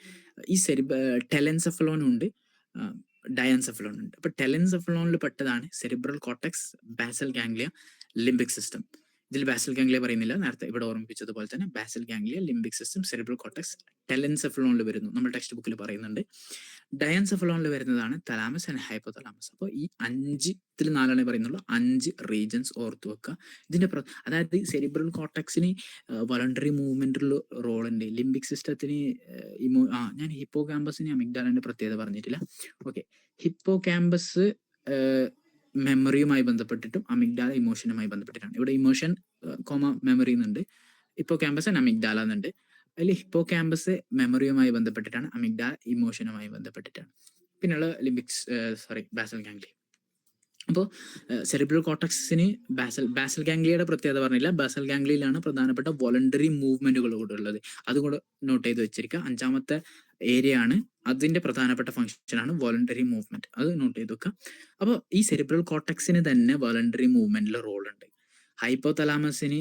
ഈ ടെലെൻസെഫലോൺ ഉണ്ട്, ഡയൻസെഫലോൺ ഉണ്ട്. അപ്പൊ ടെലെൻസെഫലോണിൽ പെട്ടതാണ് cerebral cortex, basal ganglia, limbic system. ഇതിൽ ബാസൽ ഗാംഗ്ലിയ പറയുന്നില്ല, നേരത്തെ ഇവിടെ ഓർമ്മിപ്പിച്ചതുപോലെ തന്നെ basal ganglia, limbic system, cerebral cortex ടെലെൻസെഫലോണിൽ വരുന്നു. നമ്മൾ ടെക്സ്റ്റ് ബുക്കിൽ പറയുന്നുണ്ട്. ഡയൻസെഫലോണിൽ വരുന്നതാണ് തലാമസ് ആൻഡ് ഹൈപ്പോതലാമസ്. അപ്പോൾ ഈ 5-ൽ 4 പറയുന്നുള്ളൂ. 5 റീജൻസ് ഓർത്ത് വെക്കുക. ഇതിന്റെ അതായത് സെറിബ്രൽ കോർട്ടെക്സിന് വോളണ്ടറി മൂവ്മെന്റിൽ റോൾ ഉണ്ട്. ലിംബിക് സിസ്റ്റത്തിന് ഞാൻ ഹിപ്പോ ക്യാമ്പസിന് അമിഗ്ഡാലിന്റെ പ്രത്യേകത പറഞ്ഞിട്ടില്ല. ഓക്കെ, ഹിപ്പോ ക്യാമ്പസ് മെമ്മറിയുമായി ബന്ധപ്പെട്ടിട്ടും അമിഗ്ഡാല ഇമോഷനുമായി ബന്ധപ്പെട്ടിട്ടാണ്. ഇവിടെ ഇമോഷൻ മെമ്മറി എന്നുണ്ട്, ഹിപ്പോ ക്യാമ്പസ് ആൻഡ് അമിഗ്ഡാല എന്നുണ്ട്. അതിൽ ഹിപ്പോ ക്യാമ്പസ് മെമ്മറിയുമായി ബന്ധപ്പെട്ടിട്ടാണ്, അമിഗ്ഡാല ഇമോഷനുമായി ബന്ധപ്പെട്ടിട്ടാണ്. പിന്നെയുള്ള ബാസൽ ഗാംഗ്ലിയ. അപ്പോൾ സെറിബ്രൽ കോർട്ടക്സിന് ബാസൽ ഗാംഗ്ലിയയുടെ പ്രത്യേകത പറഞ്ഞില്ല. ബാസൽ ഗാംഗ്ലിയയിലാണ് പ്രധാനപ്പെട്ട വോളണ്ടറി മൂവ്മെന്റുകൾ കൂടെ ഉള്ളത്. അതുകൂടെ നോട്ട് ചെയ്ത് വെച്ചിരിക്കുക. 5ാമത്തെ ഏരിയ ആണ്, അതിന്റെ പ്രധാനപ്പെട്ട ഫംഗ്ഷൻ ആണ് വോളണ്ടറി മൂവ്മെന്റ്. അത് നോട്ട് ചെയ്ത് വെക്കുക. അപ്പോൾ ഈ സെറിബ്രൽ കോർട്ടക്സിന് തന്നെ വോളണ്ടറി മൂവ്മെന്റിൽ റോൾ ഉണ്ട്. ഹൈപ്പോതലാമസിന്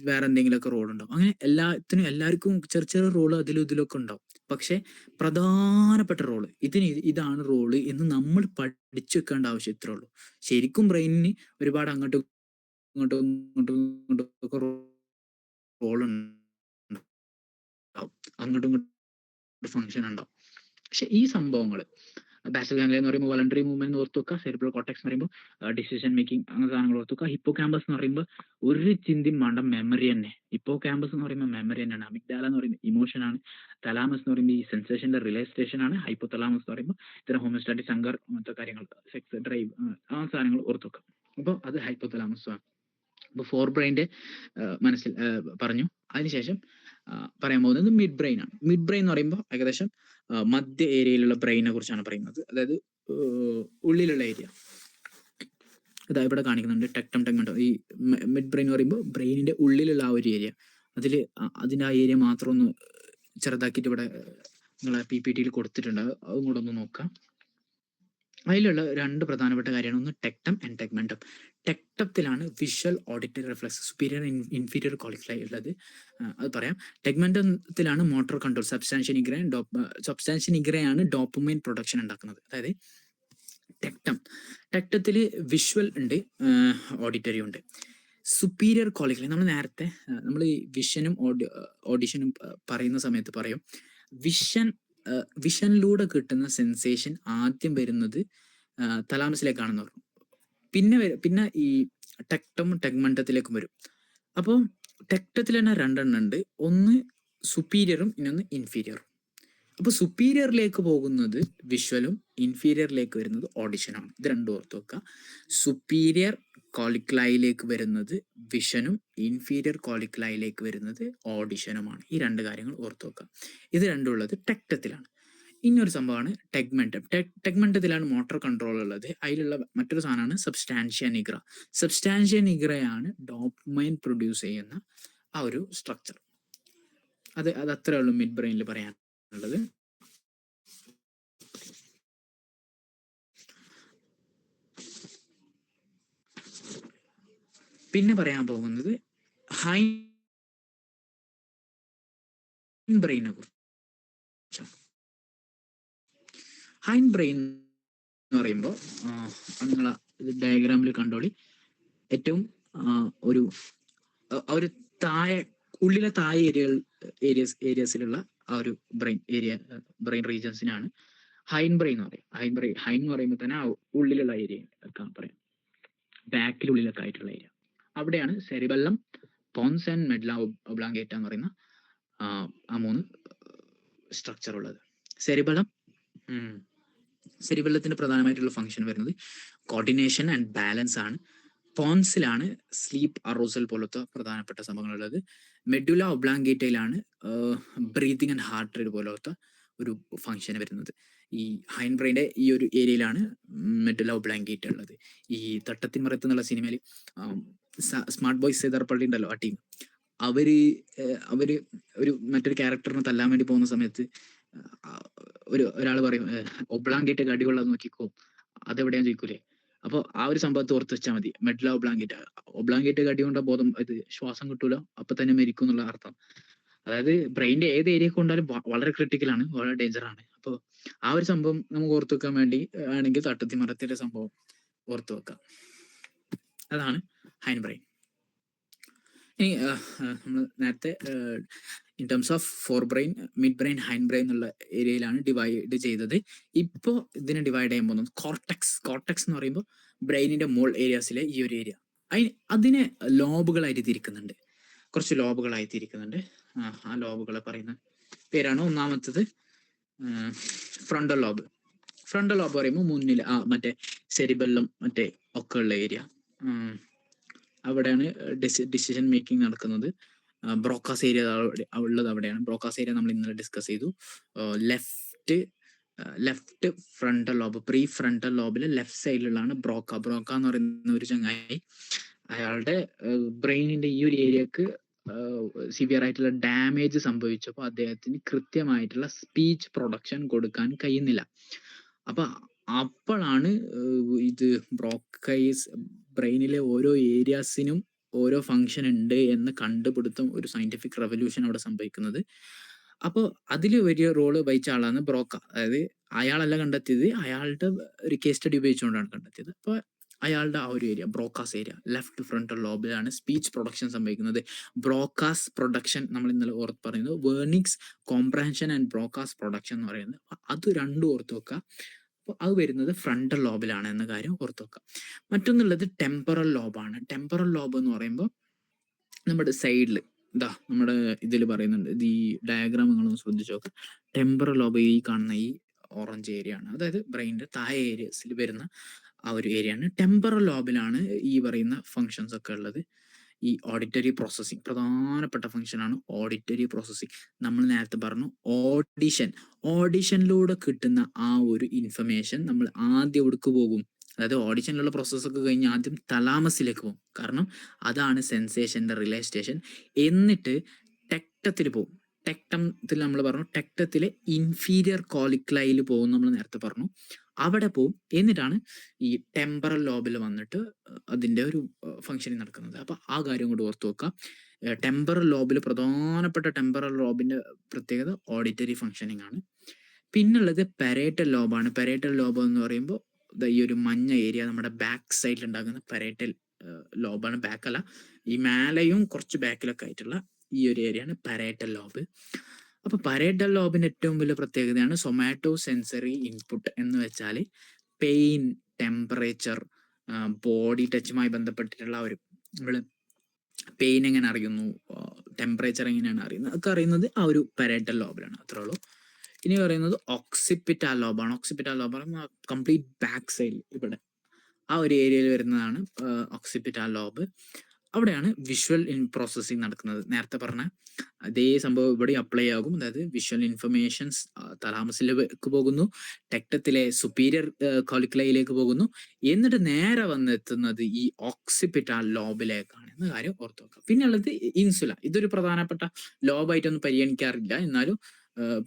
വേറെ എന്തെങ്കിലുമൊക്കെ റോൾ ഉണ്ടാവും. അങ്ങനെ എല്ലാവർക്കും ചെറിയ റോള് അതിലും ഇതിലൊക്കെ ഉണ്ടാവും. പക്ഷെ പ്രധാനപ്പെട്ട റോള് ഇതാണ് റോള് എന്ന് നമ്മൾ പഠിച്ചു വെക്കേണ്ട ആവശ്യം ഇത്രേ ഉള്ളൂ. ശരിക്കും ബ്രെയിനിന് ഒരുപാട് അങ്ങോട്ടും ഇങ്ങോട്ടും റോൾ ഉണ്ടാവും, അങ്ങോട്ടും ഇങ്ങോട്ടും ഫംഗ്ഷൻ ഉണ്ടാവും. പക്ഷെ ഈ സംഭവങ്ങൾ ബാസൽ ഗാംഗ്ലിയ എന്ന് പറയുമ്പോൾ വോളണ്ടറി മൂവ്മെന്റ് ഓർത്ത് വെക്കുക. സെറിബ്രൽ കോർട്ടെക്സ് എന്ന് പറയുമ്പോൾ ഡിസിഷൻ മേക്കിംഗ്, അങ്ങനെ സാധനങ്ങൾ ഓർത്ത് വെക്കുക. ഹിപ്പോ ക്യാമ്പസ് എന്ന് പറയുമ്പോൾ ഒരു ചിന്തയും വേണ്ട, മെമ്മറി തന്നെ. ഹിപ്പോ ക്യാമ്പസ് എന്ന് പറയുമ്പോൾ മെമ്മറി തന്നെയാണ്. അമിഗ്ഡാല എന്ന് പറയുമ്പോൾ ഇമോഷൻ ആണ്. തലാമസ് എന്ന് പറയുമ്പോൾ ഈ സെൻസേഷന്റെ റിലേ സ്റ്റേഷൻ ആണ്. ഹൈപ്പോതലാമസ് എന്ന് പറയുമ്പോൾ ഇത്തരം ഹോമിയോസ്റ്റാറ്റിക്, ശങ്കർ, അങ്ങനത്തെ കാര്യങ്ങൾ, സെക്സ് ഡ്രൈവ്, ആ സാധനങ്ങൾ ഓർത്ത് വെക്കുക. അപ്പോൾ അത് ഹൈപ്പോതലാമസ് ആണ്. അപ്പോൾ ഫോർ ബ്രെയിൻ്റെ മനസ്സിൽ പറഞ്ഞു. അതിനുശേഷം പറയാൻ പോകുന്നത് മിഡ് ബ്രെയിൻ ആണ്. മിഡ് ബ്രെയിൻ എന്ന് പറയുമ്പോൾ ഏകദേശം മധ്യ ഏരിയയിലുള്ള ബ്രെയിനെ കുറിച്ചാണ് പറയുന്നത്. അതായത് ഉള്ളിലുള്ള ഏരിയ. ഇതാ ഇവിടെ കാണിക്കുന്നുണ്ട്, ടെക്ടം ടെഗ്മെന്റം. ഈ മിഡ് ബ്രെയിൻ എന്ന് പറയുമ്പോൾ ബ്രെയിനിന്റെ ഉള്ളിലുള്ള ആ ഒരു ഏരിയ, അതിന്റെ ആ ഏരിയ മാത്രം ഒന്ന് ചെറുതാക്കിയിട്ട് ഇവിടെ നിങ്ങളെ PPT-യിൽ കൊടുത്തിട്ടുണ്ട്. അതും കൂടെ ഒന്ന് നോക്കാം. അതിലുള്ള 2 പ്രധാനപ്പെട്ട കാര്യമാണ്. ഒന്ന് ടെക്ടം ആൻഡ് ടെഗ്മെന്റം. ടെക്ടത്തിലാണ് visual, auditory reflex, superior, inferior colliculi ഉള്ളത്. അത് പറയാം. ടെഗ്മെന്റത്തിലാണ് മോട്ടോർ കൺട്രോൾ, സബ്സ്റ്റാൻഷ്യൻ നിഗ്രയാണ് ഡോപ്പമൈൻ പ്രൊഡക്ഷൻ ഉണ്ടാക്കുന്നത്. അതായത് ടെക്ടത്തിൽ വിഷ്വൽ ഉണ്ട്, ഓഡിറ്ററി ഉണ്ട്. സുപ്പീരിയർ കോളിക്ലൈ നമ്മൾ നേരത്തെ നമ്മൾ ഈ വിഷനും ഓഡിഷനും പറയുന്ന സമയത്ത് പറയും, വിഷനിലൂടെ കിട്ടുന്ന സെൻസേഷൻ ആദ്യം വരുന്നത് തലാമസിലേക്കാണെന്ന് പറഞ്ഞു. പിന്നെ ഈ ടെഗ്മെന്റത്തിലേക്കും വരും. അപ്പോൾ ടെക്ടത്തിൽ തന്നെ 2 ഉണ്ട്. ഒന്ന് സുപ്പീരിയറും ഇന്നൊന്ന് ഇൻഫീരിയറും. അപ്പോൾ സുപ്പീരിയറിലേക്ക് പോകുന്നത് വിഷ്വലും, ഇൻഫീരിയറിലേക്ക് വരുന്നത് ഓഡിഷനാണ്. ഇത് 2 ഓർത്ത് വെക്കുക. സുപ്പീരിയർ കോളിക്ലൈയിലേക്ക് വരുന്നത് വിഷനും, ഇൻഫീരിയർ കോളിക്ലൈയിലേക്ക് വരുന്നത് ഓഡിഷനുമാണ്. ഈ 2 കാര്യങ്ങൾ ഓർത്ത് വെക്കുക. ഇത് 2 ഉള്ളത് ടെക്ടത്തിലാണ്. ഇനിയൊരു സംഭവമാണ് ടെഗ്മെന്റം. ടെഗ്മെന്റത്തിലാണ് മോട്ടോർ കൺട്രോൾ ഉള്ളത്. അതിലുള്ള മറ്റൊരു സാധനമാണ് substantia nigra. Substantia നിഗ്രയാണ് dopamine produce ചെയ്യുന്ന ആ ഒരു സ്ട്രക്ചർ. അത് അത്രേ ഉള്ളൂ മിഡ് ബ്രെയിനിൽ പറയാനുള്ളത്. പിന്നെ പറയാൻ പോകുന്നത് ഹൈൻഡ് ബ്രെയിനെ കുറിച്ചാണ്. ഹൈൻഡ് ബ്രെയിൻ എന്ന് പറയുമ്പോൾ നിങ്ങൾ ഇത് ഡയഗ്രാമിൽ കണ്ടോളി. ഏറ്റവും ഒരു താഴെ ഉള്ളിലെ താഴെ ഏരിയസിലുള്ള ആ ഒരു ബ്രെയിൻ റീജൻസിനാണ് ഹൈൻ ബ്രെയിൻ എന്ന് പറയും. ഹൈൻ എന്ന് പറയുമ്പോൾ തന്നെ ആ ഉള്ളിലുള്ള ഏരിയ ഒക്കെ പറയാം, ബാക്കിലുള്ളിലൊക്കെ ആയിട്ടുള്ള ഏരിയ. അവിടെയാണ് cerebellum, pons and medulla oblongata എന്ന് പറയുന്ന ആ മൂന്ന് സ്ട്രക്ചർ ഉള്ളത്. സെറിബെല്ലത്തിന്റെ പ്രധാനമായിട്ടുള്ള ഫംഗ്ഷൻ വരുന്നത് കോർഡിനേഷൻ ആൻഡ് ബാലൻസ് ആണ്. പോൺസിലാണ് സ്ലീപ്പ് അറോസൽ പോലത്തെ പ്രധാനപ്പെട്ട സംഭവങ്ങളുള്ളത്. മെഡുല ഒബ്ലാങ്കേറ്റയിലാണ് ബ്രീതിങ് ആൻഡ് ഹാർട്ട് റേറ്റ് പോലത്തെ ഒരു ഫംഗ്ഷൻ വരുന്നത്. ഈ ഹൈൻ ബ്രെയിൻ്റെ ഈ ഒരു ഏരിയയിലാണ് മെഡുല ഒബ്ലാങ്കേറ്റ ഉള്ളത്. ഈ തട്ടത്തിൻ മറത്ത് എന്നുള്ള സിനിമയിൽ സ്മാർട്ട് ബോയ്സ് സേതാർപ്പള്ളി ഉണ്ടല്ലോ, ആ ടീം, അവര് ഒരു മറ്റൊരു ക്യാരക്ടറിനെ തല്ലാൻ വേണ്ടി പോകുന്ന സമയത്ത് ഒരാൾ പറയും ഒബ്ലാങ്കേറ്റ് കടികൊള്ളാന്ന് നോക്കിക്കോ, അതെവിടെയാന്ന് ചോദിക്കൂലേ. അപ്പോൾ ആ ഒരു സംഭവത്തെ ഓർത്ത് വെച്ചാൽ മതി. മെഡുല ഒബ്ലാങ്കേറ്റ് കടി കൊണ്ട ബോധം ഇത് ശ്വാസം കിട്ടൂല, അപ്പൊ തന്നെ മരിക്കും എന്നുള്ള അർത്ഥം. അതായത് ബ്രെയിൻ്റെ ഏത് ഏരിയ കൊണ്ടാലും വളരെ ക്രിട്ടിക്കലാണ്, വളരെ ഡേഞ്ചർ ആണ്. അപ്പോൾ ആ ഒരു സംഭവം നമുക്ക് ഓർത്തു വെക്കാൻ വേണ്ടി ആണെങ്കിൽ തട്ടത്തി മറത്തിന്റെ സംഭവം ഓർത്തു വെക്കാം. അതാണ് ഹൈൻ ബ്രെയിൻ. ഇനി നമ്മൾ നേരത്തെ in terms of forebrain, midbrain, hindbrain എന്നുള്ള ഏരിയയിലാണ് ഡിവൈഡ് ചെയ്തത്. ഇപ്പോൾ ഇതിനെ ഡിവൈഡ് ചെയ്യാൻ പോകുന്നത് കോർട്ടെക്സ് എന്ന് പറയുമ്പോൾ ബ്രെയിനിന്റെ മോൾ ഏരിയാസിലെ ഈ ഒരു ഏരിയ. അതിനെ ലോബുകളായിട്ട് തിരിക്കുന്നുണ്ട്, കുറച്ച് ലോബുകളായി തിരിക്കുന്നുണ്ട്. ആ ലോബുകളെ പറയുന്ന പേരാണ് ഒന്നാമത്തത് ഫ്രണ്ടൽ ലോബ്. ഫ്രണ്ടൽ ലോബ് പറയുമ്പോൾ മുന്നിൽ മറ്റേ സെറിബെല്ലം മറ്റേ ഒക്കെ ഉള്ള ഏരിയ, അവിടെയാണ് ഡിസിഷൻ മേക്കിംഗ് നടക്കുന്നത്. ബ്രോക്കാസ് ഏരിയ ഉള്ളത് അവിടെയാണ്. ബ്രോക്കാസ് ഏരിയ നമ്മൾ ഇന്നലെ ഡിസ്കസ് ചെയ്തു. Left frontal lobe, prefrontal ലോബിലെ ലെഫ്റ്റ് സൈഡിലുള്ളതാണ് ബ്രോക്ക എന്ന് പറയുന്ന ഒരു ചങ്ങായി. അയാളുടെ ബ്രെയിനിന്റെ ഈ ഒരു ഏരിയക്ക് സിവിയർ ആയിട്ടുള്ള ഡാമേജ് സംഭവിച്ചപ്പോൾ അദ്ദേഹത്തിന് കൃത്യമായിട്ടുള്ള സ്പീച്ച് പ്രൊഡക്ഷൻ കൊടുക്കാൻ കഴിയുന്നില്ല. അപ്പോഴാണ് ഇത് ബ്രെയിനിലെ ഓരോ ഏരിയാസിനും ഓരോ ഫങ്ഷൻ ഉണ്ട് എന്ന് കണ്ടുപിടുത്തം, ഒരു സയന്റിഫിക് റെവല്യൂഷൻ അവിടെ സംഭവിക്കുന്നത്. അപ്പോൾ അതിൽ വലിയ റോള് വഹിച്ച ആളാണ് ബ്രോക്ക. അതായത് അയാളല്ല കണ്ടെത്തിയത്, അയാളുടെ ഒരു കേസ് സ്റ്റഡി ഉപയോഗിച്ചുകൊണ്ടാണ് കണ്ടെത്തിയത്. അപ്പോൾ അയാളുടെ ആ ഒരു area Broca's area left frontal ലോബിലാണ് സ്പീച്ച് പ്രൊഡക്ഷൻ സംഭവിക്കുന്നത്. ബ്രോക്കാസ് പ്രൊഡക്ഷൻ നമ്മൾ ഇന്നലെ ഓർത്ത് പറയുന്നത് Wernicke's comprehension and Broca's production എന്ന് പറയുന്നത്, അത് രണ്ടും ഓർത്ത് വെക്കുക. അപ്പോൾ അത് വരുന്നത് ഫ്രണ്ടൽ ലോബിലാണ് എന്ന കാര്യം ഓർത്ത് വെക്കുക. മറ്റൊന്നുള്ളത് ടെമ്പറൽ ലോബാണ്. ടെമ്പറൽ ലോബ് എന്ന് പറയുമ്പോൾ നമ്മുടെ സൈഡിൽ നമ്മുടെ ഇതിൽ പറയുന്നുണ്ട്, ഇത് ഈ ഡയഗ്രാം നിങ്ങളൊന്ന് ശ്രദ്ധിച്ചു നോക്കുക. ടെമ്പറൽ ലോബ് ഈ കാണുന്ന ഈ ഓറഞ്ച് ഏരിയ ആണ്, അതായത് ബ്രെയിനിന്റെ താഴെ ഏരിയസിൽ വരുന്ന ആ ഒരു ഏരിയ ആണ്. ടെമ്പറൽ ലോബിലാണ് ഈ പറയുന്ന ഫങ്ഷൻസ് ഒക്കെ ഉള്ളത്. ഈ ഓഡിറ്ററി പ്രോസസ്സിങ് പ്രധാനപ്പെട്ട ഫംഗ്ഷനാണ്. ഓഡിറ്ററി പ്രോസസ്സിങ് നമ്മൾ നേരത്തെ പറഞ്ഞു, ഓഡിഷനിലൂടെ കിട്ടുന്ന ആ ഒരു ഇൻഫർമേഷൻ നമ്മൾ ആദ്യം എവിടേക്ക് പോകും, അതായത് ഓഡിഷനിലുള്ള പ്രോസസ്സൊക്കെ കഴിഞ്ഞ് ആദ്യം തലാമസിലേക്ക് പോകും, കാരണം അതാണ് സെൻസേഷൻ്റെ റിലേ സ്റ്റേഷൻ. എന്നിട്ട് ടെക്ടത്തിൽ പോകും. ടെക്ടത്തിൽ നമ്മൾ പറഞ്ഞു, ടെക്ടത്തിലെ ഇൻഫീരിയർ കോളിക്ലയിൽ പോകും, നമ്മൾ നേരത്തെ പറഞ്ഞു, അവിടെ പോവും. എന്നിട്ടാണ് ഈ ടെമ്പറൽ ലോബിൽ വന്നിട്ട് അതിൻ്റെ ഒരു ഫംഗ്ഷനിങ് നടക്കുന്നത്. അപ്പം ആ കാര്യം കൂടി ഓർത്ത് വെക്കാം. ടെമ്പറൽ ലോബിൽ പ്രധാനപ്പെട്ട ടെമ്പറൽ ലോബിൻ്റെ പ്രത്യേകത ഓഡിറ്ററി ഫംഗ്ഷനിങ് ആണ്. പിന്നുള്ളത് പെരേറ്റൽ ലോബാണ്. പെരേറ്റൽ ലോബ് എന്ന് പറയുമ്പോൾ ഈ ഒരു മഞ്ഞ ഏരിയ നമ്മുടെ ബാക്ക് സൈഡിൽ ഉണ്ടാകുന്ന പെരേറ്റൽ ലോബാണ്. ബാക്കല്ല, ഈ മേലെയും കുറച്ച് ബാക്കിലൊക്കെ ആയിട്ടുള്ള ഈ ഒരു ഏരിയയാണ് പെരേറ്റൽ ലോബ്. അപ്പൊ പരേറ്റൽ ലോബിന്റെ ഏറ്റവും വലിയ പ്രത്യേകതയാണ് സൊമാറ്റോ സെൻസറി ഇൻപുട്ട് എന്ന് വെച്ചാൽ പെയിൻ, ടെമ്പറേച്ചർ, ബോഡി ടച്ചുമായി ബന്ധപ്പെട്ടിട്ടുള്ള ഒരു നമ്മള് പെയിൻ എങ്ങനെ അറിയുന്നു, ടെമ്പറേച്ചർ എങ്ങനെയാണ് അറിയുന്നത് ഒക്കെ അറിയുന്നത് ആ ഒരു പരേറ്റൽ ലോബിലാണ്. അത്രേ ഉള്ളൂ. ഇനി പറയുന്നത് ഓക്സിപിറ്റൽ ലോബാണ്. ഓക്സിപിറ്റൽ ലോബ് കംപ്ലീറ്റ് ബാക്ക് സൈഡിൽ ഇവിടെ ആ ഒരു ഏരിയയിൽ വരുന്നതാണ് ഓക്സിപിറ്റൽ ലോബ്. അവിടെയാണ് വിഷ്വൽ പ്രോസസ്സിങ് നടക്കുന്നത്. നേരത്തെ പറഞ്ഞ അതേ സംഭവം ഇവിടെ അപ്ലൈ ആകും. അതായത് വിഷ്വൽ ഇൻഫർമേഷൻസ് തലാമസിലേക്ക് പോകുന്നു, ടെക്ടത്തിലെ സുപ്പീരിയർ കോളിക്ലയിലേക്ക് പോകുന്നു, എന്നിട്ട് നേരെ വന്നെത്തുന്നത് ഈ ഓക്സിപിറ്റൽ ലോബിലേക്കാണ് എന്ന കാര്യം ഓർത്തു വെക്കാം. പിന്നെ ഉള്ളത് ഇൻസുല. ഇതൊരു പ്രധാനപ്പെട്ട ലോബായിട്ടൊന്നും പരിഗണിക്കാറില്ല, എന്നാലും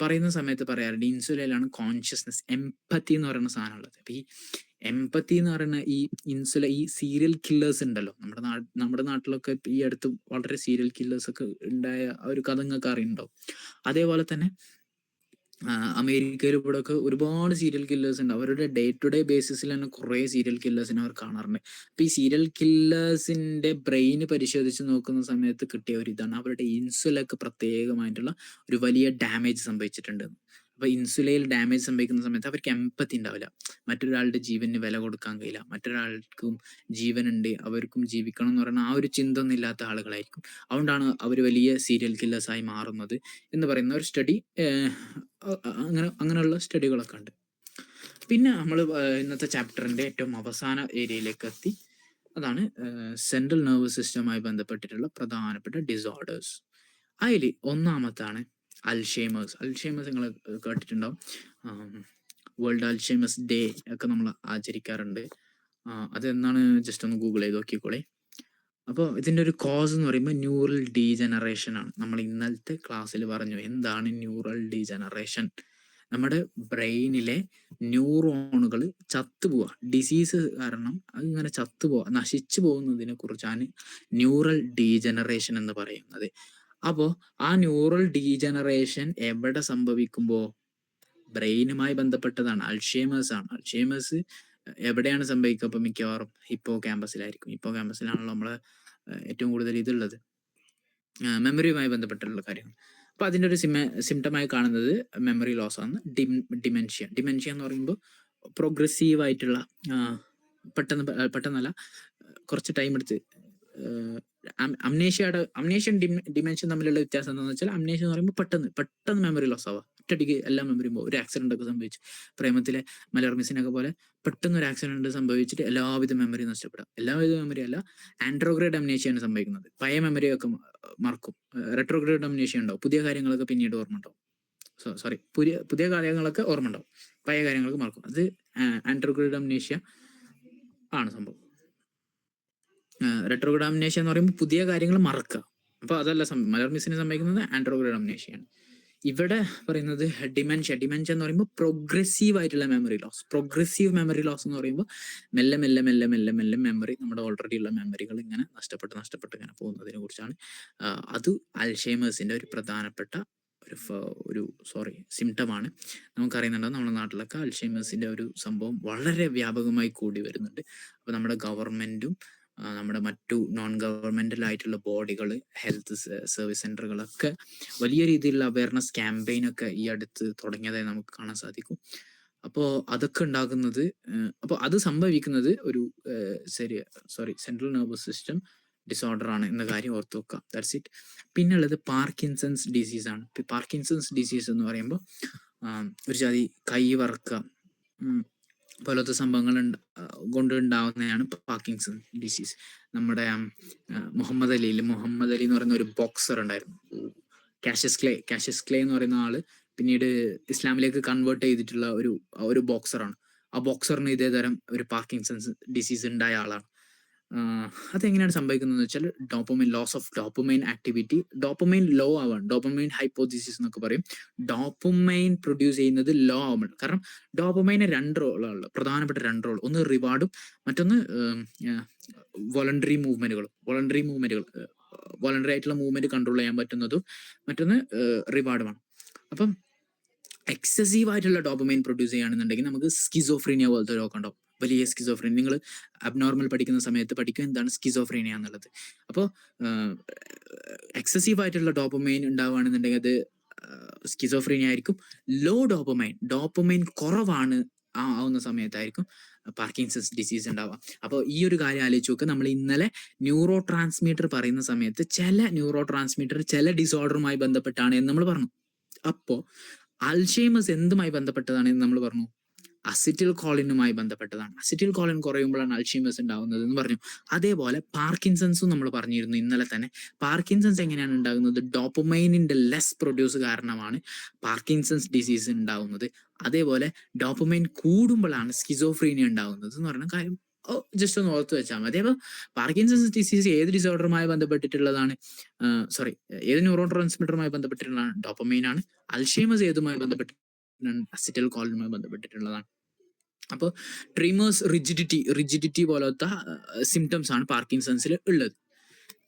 പറയുന്ന സമയത്ത് പറയാറുണ്ട്. ഇൻസുലയിലാണ് കോൺഷ്യസ്നെസ്, എംപത്തി എന്ന് പറയുന്ന സാധനം ഉള്ളത്. അപ്പൊ ഈ എംപത്തി എന്ന് പറയുന്ന ഈ ഇൻസുല, ഈ സീരിയൽ കില്ലേഴ്സ് ഉണ്ടല്ലോ നമ്മുടെ നാട്ടിലൊക്കെ ഈ അടുത്ത് വളരെ സീരിയൽ കില്ലേഴ്സ് ഒക്കെ ഉണ്ടായ ഒരു കഥ നിങ്ങൾക്ക് അറിയുന്നുണ്ടോ? അതേപോലെ തന്നെ അമേരിക്കയിൽ ഇവിടെ ഒക്കെ ഒരുപാട് സീരിയൽ കില്ലേഴ്സ് ഉണ്ട്. അവരുടെ ഡേ ടു ഡേ ബേസിസിൽ തന്നെ കുറേ സീരിയൽ കില്ലേഴ്സിനെ അവർ കാണാറുണ്ട്. അപ്പൊ ഈ സീരിയൽ കില്ലേഴ്സിന്റെ ബ്രെയിന് പരിശോധിച്ച് നോക്കുന്ന സമയത്ത് കിട്ടിയ ഒരു ഇതാണ് അവരുടെ ഇൻസുലക്ക് പ്രത്യേകമായിട്ടുള്ള ഒരു വലിയ ഡാമേജ് സംഭവിച്ചിട്ടുണ്ട്. അപ്പൊ ഇൻസുലയിൽ ഡാമേജ് സംഭവിക്കുന്ന സമയത്ത് അവർക്ക് എമ്പത്തി ഉണ്ടാവില്ല. മറ്റൊരാളുടെ ജീവന് വില കൊടുക്കാൻ കഴിയില്ല. മറ്റൊരാൾക്കും ജീവനുണ്ട്, അവർക്കും ജീവിക്കണം എന്ന് പറയുന്ന ആ ഒരു ചിന്ത ഒന്നും ഇല്ലാത്ത ആളുകളായിരിക്കും. അതുകൊണ്ടാണ് അവർ വലിയ സീരിയൽ കില്ലേഴ്സായി മാറുന്നത് എന്ന് പറയുന്ന ഒരു സ്റ്റഡി, അങ്ങനെയുള്ള സ്റ്റഡികളൊക്കെ ഉണ്ട്. പിന്നെ നമ്മൾ ഇന്നത്തെ ചാപ്റ്ററിന്റെ ഏറ്റവും അവസാന ഏരിയയിലേക്ക് എത്തി. അതാണ് സെൻട്രൽ നെർവസ് സിസ്റ്റവുമായി ബന്ധപ്പെട്ടിട്ടുള്ള പ്രധാനപ്പെട്ട ഡിസോർഡേഴ്സ്. അതിൽ ഒന്നാമത്താണ് അൽഷൈമേഴ്സ്. അൽഷൈമേഴ്സ് നിങ്ങൾ കേട്ടിട്ടുണ്ടാവും. വേൾഡ് അൽഷൈമേഴ്സ് ഡേ ഒക്കെ നമ്മൾ ആചരിക്കാറുണ്ട്. അതെന്താണ് ജസ്റ്റ് ഒന്ന് ഗൂഗിൾ ചെയ്ത് നോക്കിക്കോളെ. അപ്പോൾ ഇതിൻ്റെ ഒരു കോസ് എന്ന് പറയുമ്പോൾ ന്യൂറൽ ഡീജനറേഷൻ ആണ്. നമ്മൾ ഇന്നലത്തെ ക്ലാസ്സിൽ പറഞ്ഞു എന്താണ് ന്യൂറൽ ഡീജനറേഷൻ. നമ്മുടെ ബ്രെയിനിലെ ന്യൂറോണുകൾ ചത്തുപോവുക, ഡിസീസ് കാരണം അതിങ്ങനെ ചത്തുപോവുക, നശിച്ചു പോകുന്നതിനെ കുറിച്ചാണ് ന്യൂറൽ ഡീജനറേഷൻ എന്ന് പറയുന്നത്. അപ്പോൾ ആ ന്യൂറൽ ഡീജനറേഷൻ എവിടെ സംഭവിക്കുമ്പോൾ ബ്രെയിനുമായി ബന്ധപ്പെട്ടതാണ്. അൽഷൈമേഴ്സ് ആണ്. അൽഷൈമേഴ്സ് എവിടെയാണ് സംഭവിക്കുക? അപ്പോൾ മിക്കവാറും ഹിപ്പോ ക്യാമ്പസിലായിരിക്കും. ഹിപ്പോ ക്യാമ്പസിലാണല്ലോ നമ്മളെ ഏറ്റവും കൂടുതൽ ഇതുള്ളത്, മെമ്മറിയുമായി ബന്ധപ്പെട്ടുള്ള കാര്യങ്ങൾ. അപ്പോൾ അതിൻ്റെ ഒരു സിംറ്റമായി കാണുന്നത് മെമ്മറി ലോസ് ആണ്, ഡിമെൻഷ്യ. ഡിമെൻഷ്യ എന്ന് പറയുമ്പോൾ പ്രോഗ്രസീവ് ആയിട്ടുള്ള, പെട്ടെന്നല്ല, കുറച്ച് ടൈം എടുത്ത്, അംനേഷ്യ ഡിമെൻഷൻ തമ്മിലുള്ള വ്യത്യാസം എന്താണെന്ന് വെച്ചാൽ അംനേഷ്യ എന്ന് പറയുമ്പോൾ പെട്ടെന്ന് മെമ്മറി ലോസ് ആവുക, ഒറ്റയടിക്ക് എല്ലാ മെമ്മറിയും പോകും. ഒരു ആക്സിഡന്റ് ഒക്കെ സംഭവിച്ചു, പ്രേമത്തിലെ മലർമിസിനൊക്കെ പോലെ പെട്ടെന്ന് ഒരു ആക്സിഡന്റ് സംഭവിച്ചിട്ട് എല്ലാവിധ മെമ്മറി നഷ്ടപ്പെടുക. എല്ലാവിധ മെമ്മറി അല്ല, ആൻഡ്രോഗ്രേഡ് അംനേഷ്യയാണ് സംഭവിക്കുന്നത്. പഴയ മെമ്മറിയൊക്കെ മറക്കും. റെട്രോഗ്രേഡ് അംനേഷ്യ ഉണ്ടാവും, പുതിയ കാര്യങ്ങളൊക്കെ പിന്നീട് ഓർമ്മ ഉണ്ടാവും. സോറി, പുതിയ കാര്യങ്ങളൊക്കെ ഓർമ്മ ഉണ്ടാവും, പഴയ കാര്യങ്ങളൊക്കെ മറക്കും. അത് ആൻഡ്രോഗ്രേഡ് അംനേഷ്യ ആണ് സംഭവം. റെട്രോഗ്രേഡ് അംനേഷ്യ എന്ന് പറയുമ്പോൾ പുതിയ കാര്യങ്ങൾ മറക്കുക. അപ്പോൾ അതല്ല മലർമിസിന് സംഭവിക്കുന്നത് ആൻഡ്രോഗ്രേഡ് അംനേഷ്യയാണ്. ഇവിടെ പറയുന്നത് ഡിമെൻഷ്യ. ഡിമെൻഷ്യ എന്ന് പറയുമ്പോൾ പ്രോഗ്രസീവ് ആയിട്ടുള്ള memory loss. Progressive memory loss എന്ന് പറയുമ്പോൾ മെല്ലെ മെല്ലെ മെല്ലെ മെല്ലെ മെല്ലെ മെമ്മറി, നമ്മുടെ ഓൾറെഡി ഉള്ള മെമ്മറികൾ ഇങ്ങനെ നഷ്ടപ്പെട്ട് ഇങ്ങനെ പോകുന്നതിനെ കുറിച്ചാണ്. അത് അൽഷൈമേഴ്സിന്റെ ഒരു പ്രധാനപ്പെട്ട ഒരു സിംറ്റമാണ്. നമുക്കറിയുന്നുണ്ടാവും നമ്മുടെ നാട്ടിലൊക്കെ അൽഷൈമേഴ്സിന്റെ ഒരു സംഭവം വളരെ വ്യാപകമായി കൂടി വരുന്നുണ്ട്. അപ്പോൾ നമ്മുടെ ഗവൺമെന്റും നമ്മുടെ മറ്റു നോൺ ഗവൺമെന്റൽ ആയിട്ടുള്ള ബോഡികൾ, ഹെൽത്ത് സർവീസ് സെന്ററുകളൊക്കെ വലിയ രീതിയിലുള്ള അവയർനെസ് ക്യാമ്പയിൻ ഒക്കെ ഈ അടുത്ത് തുടങ്ങിയതായി നമുക്ക് കാണാൻ സാധിക്കും. അപ്പോൾ അതൊക്കെ ഉണ്ടാകുന്നത്, അപ്പോൾ അത് സംഭവിക്കുന്നത് ഒരു സെൻട്രൽ നെർവസ് സിസ്റ്റം ഡിസോർഡർ ആണ് എന്ന കാര്യം ഓർത്ത് വെക്കുക. That's it. പിന്നെ ഉള്ളത് പാർക്കിൻസൺസ് ഡിസീസ് ആണ്. പാർക്കിൻസൺസ് ഡിസീസ് എന്ന് പറയുമ്പോൾ ഒരു ജാതി കൈ വറക്കുക പോലത്തെ സംഭവങ്ങൾ കൊണ്ടുണ്ടാവുന്നതാണ് പാർക്കിൻസൺ ഡിസീസ്. നമ്മുടെ മുഹമ്മദ് അലി എന്ന് പറയുന്ന ഒരു ബോക്സർ ഉണ്ടായിരുന്നു, കാഷ്യസ് ക്ലേ എന്ന് പറയുന്ന ആള് പിന്നീട് ഇസ്ലാമിലേക്ക് കൺവേർട്ട് ചെയ്തിട്ടുള്ള ഒരു ബോക്സറാണ്. ആ ബോക്സറിന് ഇതേതരം ഒരു പാർക്കിൻസൺസ് ഡിസീസ് ഉണ്ടായ ആളാണ്. അതെങ്ങനെയാണ് സംഭവിക്കുന്നത് വെച്ചാൽ loss of dopamine activity, dopamine low ആവാണ്, ഡോപ്പമൈൻ ഹൈപ്പോതിസിസ് എന്നൊക്കെ പറയും. ഡോപ്പമൈൻ പ്രൊഡ്യൂസ് ചെയ്യുന്നത് ലോ ആവുമ്പോൾ, കാരണം ഡോപ്പമൈന് രണ്ട് റോളുകൾ, പ്രധാനപ്പെട്ട രണ്ട് റോൾ, ഒന്ന് റിവാർഡും മറ്റൊന്ന് വോളണ്ടറി മൂവ്മെന്റുകൾ വോളണ്ടറി ആയിട്ടുള്ള മൂവ്മെന്റ് കൺട്രോൾ ചെയ്യാൻ പറ്റുന്നതും മറ്റൊന്ന് റിവാർഡുമാണ്. അപ്പം എക്സസീവ് ആയിട്ടുള്ള ഡോപ്പമൈൻ പ്രൊഡ്യൂസ് ചെയ്യുകയാണെന്നുണ്ടെങ്കിൽ നമുക്ക് സ്കിസോഫ്രീനിയ പോലത്തെ രോഗം ഉണ്ടാവും. വലിയ സ്കിസോഫ്രീനിയ, നിങ്ങൾ അബ്നോർമൽ പഠിക്കുന്ന സമയത്ത് പഠിക്കും എന്താണ് സ്കിസോഫ്രീനിയ എന്നുള്ളത്. അപ്പോൾ എക്സസീവ് ആയിട്ടുള്ള ഡോപ്പമൈൻ ഉണ്ടാവുകയാണെന്നുണ്ടെങ്കിൽ അത് സ്കിസോഫ്രീനിയ ആയിരിക്കും. ലോ ഡോപ്പമൈൻ കുറവാണ് ആവുന്ന സമയത്തായിരിക്കും പാർക്കിൻസൺസ് ഡിസീസ് ഉണ്ടാവുക. അപ്പോൾ ഈ ഒരു കാര്യം ആലോചിച്ച് നോക്കുക. നമ്മൾ ഇന്നലെ ന്യൂറോ ട്രാൻസ്മീറ്റർ പറയുന്ന സമയത്ത് ചില ന്യൂറോ ട്രാൻസ്മീറ്റർ ചില ഡിസോർഡറുമായി ബന്ധപ്പെട്ടാണ് എന്ന് നമ്മൾ പറഞ്ഞു. അപ്പോൾ അൽഷൈമേഴ്സ് എന്തുമായി ബന്ധപ്പെട്ടതാണ് എന്ന് നമ്മൾ പറഞ്ഞു? അസിറ്റിൽ കോളിനുമായി ബന്ധപ്പെട്ടതാണ്. അസിറ്റിൽ കോളിൻ കുറയുമ്പോഴാണ് അൽഷൈമേഴ്സ് ഉണ്ടാകുന്നത് എന്ന് പറഞ്ഞു. അതേപോലെ പാർക്കിൻസൺസും നമ്മൾ പറഞ്ഞിരുന്നു ഇന്നലെ തന്നെ. പാർക്കിൻസൺസ് എങ്ങനെയാണ് ഉണ്ടാകുന്നത്? ഡോപ്പമൈനിന്റെ ലെസ് പ്രൊഡ്യൂസ് കാരണമാണ് പാർക്കിൻസൺസ് ഡിസീസ് ഉണ്ടാകുന്നത്. അതേപോലെ ഡോപ്പമൈൻ കൂടുമ്പോഴാണ് സ്കിസോഫ്രീനിയ ഉണ്ടാകുന്നത് എന്ന് പറയുന്ന കാര്യം ജസ്റ്റ് ഒന്ന് ഓർത്ത് വെച്ചാൽ മതി. അപ്പോൾ പാർക്കിൻസൺസ് ഡിസീസ് ഏത് ഡിസോർഡറുമായി ബന്ധപ്പെട്ടിട്ടുള്ളതാണ്? ഏത് ന്യൂറോ ട്രാൻസ്മിറ്ററുമായി ബന്ധപ്പെട്ടിട്ടുള്ളതാണ്? ഡോപ്പമൈൻ ആണ്. അൽഷൈമേഴ്സ് ഏതുമായി ബന്ധപ്പെട്ടിട്ടുള്ളതാണ്? അസിറ്റൈൽ കോളിനുമായി ബന്ധപ്പെട്ടിട്ടുള്ളതാണ്. അപ്പോൾ ട്രീമേഴ്സ്, റിജിഡിറ്റി പോലത്തെ സിംറ്റംസ് ആണ് പാർക്കിൻസൺസിൽ ഉള്ളത്.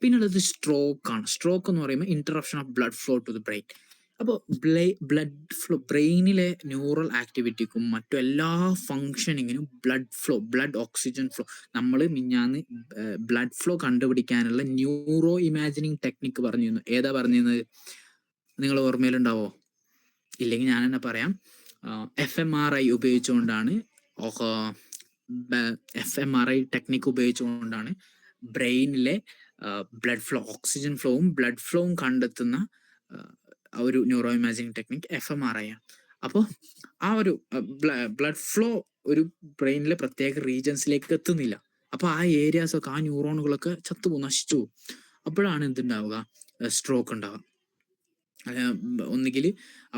പിന്നെ ഉള്ളത് സ്ട്രോക്ക് ആണ്. സ്ട്രോക്ക് എന്ന് പറയുമ്പോൾ interruption of blood flow to the brain. അപ്പോൾ ബ്ലഡ് ഫ്ലോ, ബ്രെയിനിലെ ന്യൂറൽ ആക്ടിവിറ്റിക്കും മറ്റു എല്ലാ ഫങ്ഷനിങ്ങിനും ബ്ലഡ് ഓക്സിജൻ ഫ്ലോ. നമ്മൾ മിഞ്ഞാന്ന് ബ്ലഡ് ഫ്ലോ കണ്ടുപിടിക്കാനുള്ള ന്യൂറോ ഇമാജിനിങ് ടെക്നിക്ക് പറഞ്ഞിരുന്നു. ഏതാ പറഞ്ഞിരുന്നത്? നിങ്ങൾ ഓർമ്മയിലുണ്ടാവോ? ഇല്ലെങ്കിൽ ഞാൻ തന്നെ പറയാം. FMRI ഉപയോഗിച്ചുകൊണ്ടാണ് FMRI ടെക്നിക്ക് ഉപയോഗിച്ചുകൊണ്ടാണ് ബ്രെയിനിലെ ബ്ലഡ് ഫ്ലോ, ഓക്സിജൻ ഫ്ലോവും ബ്ലഡ് ഫ്ലോവും കണ്ടെത്തുന്ന ഒരു ന്യൂറോ ഇമാജിനിങ് ടെക്നിക്ക് FMRI ആണ്. അപ്പോൾ ആ ഒരു ബ്ലഡ് ഫ്ലോ ഒരു ബ്രെയിനിലെ പ്രത്യേക റീജൻസിലേക്ക് എത്തുന്നില്ല. അപ്പോൾ ആ ഏരിയാസൊക്കെ, ആ ന്യൂറോണുകളൊക്കെ ചത്തുപോകും, നശിച്ചു പോകും. അപ്പോഴാണ് എന്തുണ്ടാവുക? സ്ട്രോക്ക് ഉണ്ടാവുക. ഒന്നുകിൽ ആ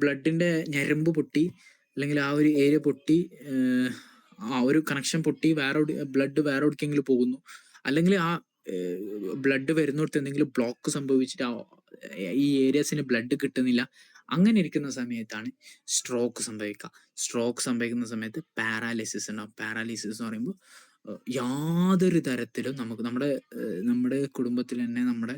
ബ്ലഡിന്റെ ഞരമ്പ് പൊട്ടി, അല്ലെങ്കിൽ ആ ഒരു ഏരിയ പൊട്ടി, ആ ഒരു കണക്ഷൻ പൊട്ടി ബ്ലഡ് വേറെ എവിടേക്കെങ്കിലും പോകുന്നു, അല്ലെങ്കിൽ ആ ബ്ലഡ് വരുന്നിടത്ത് എന്തെങ്കിലും ബ്ലോക്ക് സംഭവിച്ചിട്ട് ഈ ഏരിയാസിന് ബ്ലഡ് കിട്ടുന്നില്ല. അങ്ങനെ ഇരിക്കുന്ന സമയത്താണ് സ്ട്രോക്ക് സംഭവിക്കുക. സ്ട്രോക്ക് സംഭവിക്കുന്ന സമയത്ത് പാരാലിസിസ് ഉണ്ടാവും. പാരാലിസിസ് എന്ന് പറയുമ്പോൾ യാതൊരു തരത്തിലും നമ്മുടെ കുടുംബത്തിൽ തന്നെ, നമ്മുടെ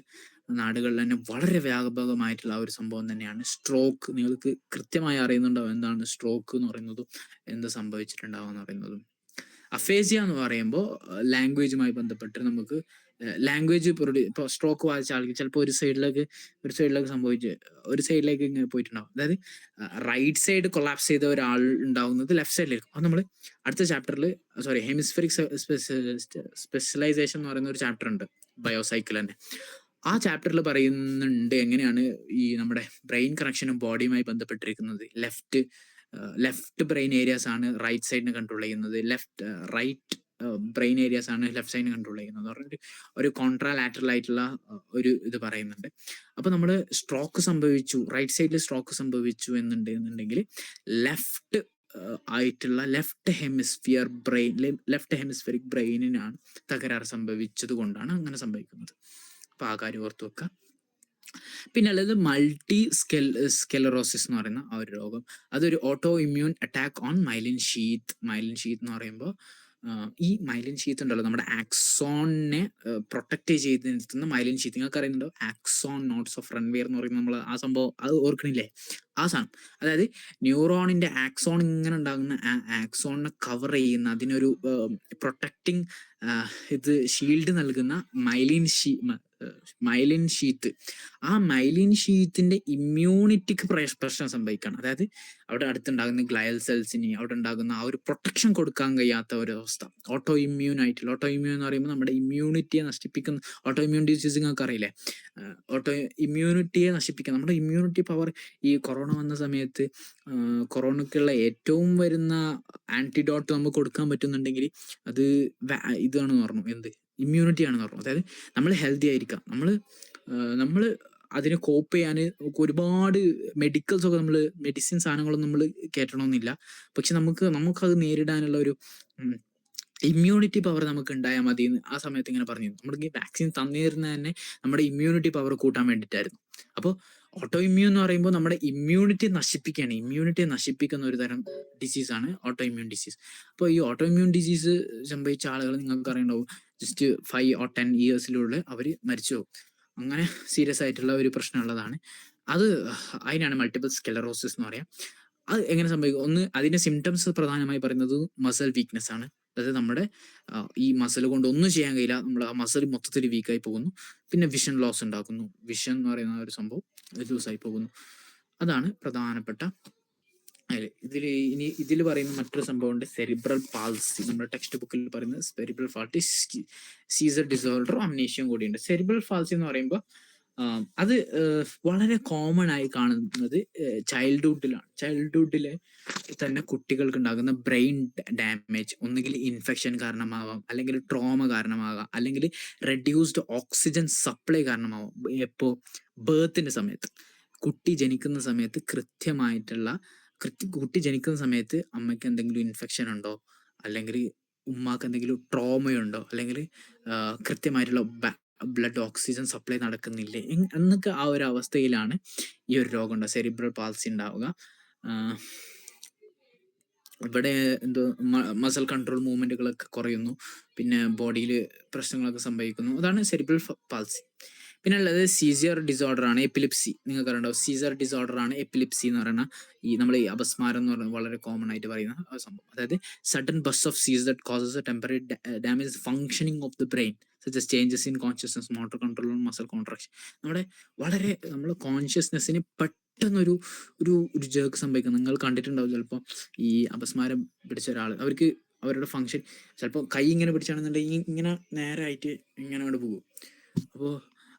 നാടുകളിൽ തന്നെ വളരെ വ്യാപകമായിട്ടുള്ള ഒരു സംഭവം തന്നെയാണ് സ്ട്രോക്ക്. നിങ്ങൾക്ക് കൃത്യമായി അറിയുന്നുണ്ടാവും എന്താണ് സ്ട്രോക്ക് എന്ന് പറയുന്നതും എന്ത് സംഭവിച്ചിട്ടുണ്ടാവും എന്ന് പറയുന്നതും. അഫേസിയ എന്ന് പറയുമ്പോൾ ലാംഗ്വേജുമായി ബന്ധപ്പെട്ട് നമുക്ക് ലാംഗ്വേജ് ഇപ്പോൾ സ്ട്രോക്ക് ബാധിച്ച ആൾക്ക് ചിലപ്പോൾ ഒരു സൈഡിലേക്ക് ഒരു സൈഡിലേക്ക് ഇങ്ങനെ പോയിട്ടുണ്ടാവും. അതായത് റൈറ്റ് സൈഡ് കൊളാപ്സ് ചെയ്ത ഒരാൾ ഉണ്ടാവുന്നത് ലെഫ്റ്റ് സൈഡിലായിരിക്കും. അത് നമ്മൾ അടുത്ത ചാപ്റ്ററിൽ, ഹെമിസ്ഫെറിക് സ്പെഷ്യലൈസേഷൻ എന്ന് പറയുന്ന ഒരു ചാപ്റ്റർ ഉണ്ട് ബയോസൈക്കിൾ തന്നെ. ആ ചാപ്റ്ററിൽ പറയുന്നുണ്ട് എങ്ങനെയാണ് ഈ നമ്മുടെ ബ്രെയിൻ കണക്ഷനും ബോഡിയുമായി ബന്ധപ്പെട്ടിരിക്കുന്നത്. ലെഫ്റ്റ് ബ്രെയിൻ ഏരിയാസ് ആണ് റൈറ്റ് സൈഡിനെ കൺട്രോൾ ചെയ്യുന്നത്, റൈറ്റ് ബ്രെയിൻ ഏരിയാസ് ആണ് ലെഫ്റ്റ് സൈഡിനെ കൺട്രോൾ ചെയ്യുന്നത് പറഞ്ഞിട്ട് ഒരു കോൺട്രാലാറ്ററൽ ആയിട്ടുള്ള ഒരു ഇത് പറയുന്നുണ്ട്. അപ്പൊ നമ്മൾ സ്ട്രോക്ക് സംഭവിച്ചു, റൈറ്റ് സൈഡിൽ സ്ട്രോക്ക് സംഭവിച്ചു എന്നുണ്ടെങ്കിൽ ലെഫ്റ്റ് ആയിട്ടുള്ള ലെഫ്റ്റ് ഹെമിസ്ഫിയറിക് ബ്രെയിനിനാണ് തകരാറ് സംഭവിച്ചത് കൊണ്ടാണ് അങ്ങനെ സംഭവിക്കുന്നത്. അപ്പൊ ആ കാര്യം ഓർത്തു വെക്കുക. പിന്നെ ഉള്ളത് മൾട്ടി സ്കെലറോസിസ് എന്ന് പറയുന്ന ആ ഒരു രോഗം. അതൊരു auto immune attack on myelin sheath. Myelin sheath എന്ന് പറയുമ്പോൾ ഈ മൈലിൻ ഷീത്ത് ഉണ്ടല്ലോ, നമ്മുടെ ആക്സോണിനെ പ്രൊട്ടക്ട് ചെയ്ത് നിർത്തുന്ന മൈലിൻ ഷീത്ത്. നിങ്ങൾക്ക് അറിയുന്നുണ്ടോ? ആക്സോൺ നോട്ട്സ് ഓഫ് റൺവെയർ എന്ന് പറയുന്നത് നമ്മൾ ആ സംഭവം അത് ഓർക്കണില്ലേ? ആ സാധനം, അതായത് ന്യൂറോണിന്റെ ആക്സോൺ ഇങ്ങനെ ഉണ്ടാകുന്ന ആ ആക്സോണിനെ കവർ ചെയ്യുന്ന, അതിനൊരു പ്രൊട്ടക്റ്റിംഗ് ഇത് ഷീൽഡ് നൽകുന്ന മൈലിൻ ഷീത്ത്. ആ മൈലിൻ ഷീത്തിന്റെ ഇമ്മ്യൂണിറ്റിക്ക് പ്രശ്നം സംഭവിക്കണം. അതായത് അവിടെ അടുത്തുണ്ടാകുന്ന ഗ്ലയൽ സെൽസിന് അവിടെ ഉണ്ടാകുന്ന ആ ഒരു പ്രൊട്ടക്ഷൻ കൊടുക്കാൻ കഴിയാത്ത ഒരു അവസ്ഥ. ഓട്ടോ ഇമ്മ്യൂൺ എന്ന് പറയുമ്പോൾ നമ്മുടെ ഇമ്മ്യൂണിറ്റിയെ നശിപ്പിക്കുന്ന ഓട്ടോ ഇമ്മ്യൂൺ ഡിസീസ് നിങ്ങൾക്ക് അറിയില്ലേ? ഓട്ടോ ഇമ്മ്യൂണിറ്റിയെ നശിപ്പിക്കുക, നമ്മുടെ ഇമ്മ്യൂണിറ്റി പവർ. ഈ കൊറോണ വന്ന സമയത്ത് കൊറോണക്കുള്ള ഏറ്റവും വരുന്ന ആന്റിഡോട്ട് നമുക്ക് കൊടുക്കാൻ പറ്റുന്നുണ്ടെങ്കിൽ അത് ഇതാണെന്ന് പറഞ്ഞു, എന്ത് ഇമ്മ്യൂണിറ്റി ആണെന്ന് പറഞ്ഞു. അതായത് നമ്മൾ ഹെൽത്തി ആയിരിക്കാം, നമ്മൾ അതിനെ കോപ്പ് ചെയ്യാൻ ഒരുപാട് മെഡിസിൻ സാധനങ്ങളൊന്നും നമ്മൾ കയറ്റണമെന്നില്ല. പക്ഷെ നമുക്കത് നേരിടാനുള്ള ഒരു ഇമ്മ്യൂണിറ്റി പവർ നമുക്ക് ഉണ്ടായാൽ മതി എന്ന് ആ സമയത്ത് ഇങ്ങനെ പറഞ്ഞു. നമ്മൾക്ക് വാക്സിൻ തന്നിരുന്ന തന്നെ നമ്മുടെ ഇമ്മ്യൂണിറ്റി പവർ കൂട്ടാൻ വേണ്ടിയിട്ടായിരുന്നു. അപ്പോൾ ഓട്ടോ ഇമ്മ്യൂൺ എന്ന് പറയുമ്പോൾ നമ്മുടെ ഇമ്മ്യൂണിറ്റി നശിപ്പിക്കുന്ന ഒരു തരം ഡിസീസാണ് ഓട്ടോ ഇമ്മ്യൂൺ ഡിസീസ്. അപ്പോൾ ഈ ഓട്ടോ ഇമ്മ്യൂൺ ഡിസീസ് സംഭവിച്ച ആളുകൾ നിങ്ങൾക്ക് അറിയണ്ടാവും, ജസ്റ്റ് 5 or 10 yearsലുള്ള അവർ മരിച്ചു പോകും. അങ്ങനെ സീരിയസ് ആയിട്ടുള്ള ഒരു പ്രശ്നമുള്ളതാണ് അത്. അതിനാണ് മൾട്ടിപ്പിൾ സ്കെലറോസിസ് എന്ന് പറയാം. അത് എങ്ങനെ സംഭവിക്കും? ഒന്ന്, അതിന്റെ സിംറ്റംസ് പ്രധാനമായി പറയുന്നത് മസിൽ വീക്ക്നെസ് ആണ്. അതായത് നമ്മുടെ ഈ മസിൽ കൊണ്ട് ഒന്നും ചെയ്യാൻ കഴിയില്ല, നമ്മൾ ആ മസിൽ മൊത്തത്തിൽ വീക്കായി പോകുന്നു. പിന്നെ വിഷൻ ലോസ് ഉണ്ടാക്കുന്നു. വിഷൻ എന്ന് പറയുന്ന ഒരു സംഭവം ലൂസായി പോകുന്നു. അതാണ് പ്രധാനപ്പെട്ട. ഇതിൽ പറയുന്ന മറ്റൊരു സംഭവമുണ്ട്, സെറിബ്രൽ പാൾസി. നമ്മുടെ ടെക്സ്റ്റ് ബുക്കിൽ പറയുന്നത് സെറിബ്രൽ പാൾസി, സീസർ ഡിസോർഡർ, അംനീഷ്യം കൂടിയുണ്ട്. സെറിബ്രൽ പാൾസി എന്ന് പറയുമ്പോൾ അത് വളരെ കോമൺ ആയി കാണുന്നത് ചൈൽഡ്ഹുഡിലെ തന്നെ കുട്ടികൾക്ക് ഉണ്ടാകുന്ന ബ്രെയിൻ ഡാമേജ്. ഒന്നുകിൽ ഇൻഫെക്ഷൻ കാരണമാവാം, അല്ലെങ്കിൽ ട്രോമ കാരണമാകാം, അല്ലെങ്കിൽ റെഡ്യൂസ്ഡ് ഓക്സിജൻ സപ്ലൈ കാരണമാവാം. എപ്പോൾ ബേർത്തിന്റെ സമയത്ത്, കുട്ടി ജനിക്കുന്ന സമയത്ത് അമ്മയ്ക്ക് എന്തെങ്കിലും ഇൻഫെക്ഷൻ ഉണ്ടോ, അല്ലെങ്കിൽ ഉമ്മാക്ക് എന്തെങ്കിലും ട്രോമയുണ്ടോ, അല്ലെങ്കിൽ കൃത്യമായിട്ടുള്ള ബ്ലഡ് ഓക്സിജൻ സപ്ലൈ നടക്കുന്നില്ലേ എന്നൊക്കെ ആ ഒരു അവസ്ഥയിലാണ് ഈ ഒരു രോഗം ഉണ്ടാവുക, സെറിബ്രൽ പാൾസി ഉണ്ടാവുക. ഇവിടെ മസിൽ കൺട്രോൾ മൂവ്മെന്റുകളൊക്കെ കുറയുന്നു, പിന്നെ ബോഡിയിൽ പ്രശ്നങ്ങളൊക്കെ സംഭവിക്കുന്നു. അതാണ് സെറിബ്രൽ പാൾസി. പിന്നെ ഉള്ളത് സീസിയർ ഡിസോർഡർ ആണ്, എപ്പിലിപ്സി. നിങ്ങൾക്ക് അറിയണ്ടാവും സീസർ ഡിസോർഡർ ആണ് എപ്പിലിപ്സി എന്ന് പറയുന്ന ഈ നമ്മൾ ഈ അപസ്മാരം എന്ന് പറയുന്നത് വളരെ കോമൺ ആയിട്ട് പറയുന്ന സംഭവം. അതായത് സഡൻ ബസ് ഓഫ് സീസ് that causes A temporary damage functioning of the brain such as changes in consciousness, motor control, muscle contraction. നമ്മുടെ വളരെ നമ്മൾ കോൺഷ്യസ്നെസ്സിന് പെട്ടെന്നൊരു ഒരു ഒരു ജേർക്ക് സംഭവിക്കുന്നത് നിങ്ങൾ കണ്ടിട്ടുണ്ടാവും. ചിലപ്പോൾ ഈ അപസ്മാരം പിടിച്ച ഒരാൾ അവർക്ക് അവരുടെ ഫങ്ഷൻ ചിലപ്പോൾ കൈ ഇങ്ങനെ പിടിച്ചാണെന്നുണ്ടെങ്കിൽ ഇങ്ങനെ നേരായിട്ട് ഇങ്ങനെ അങ്ങോട്ട് പോകും. അപ്പോൾ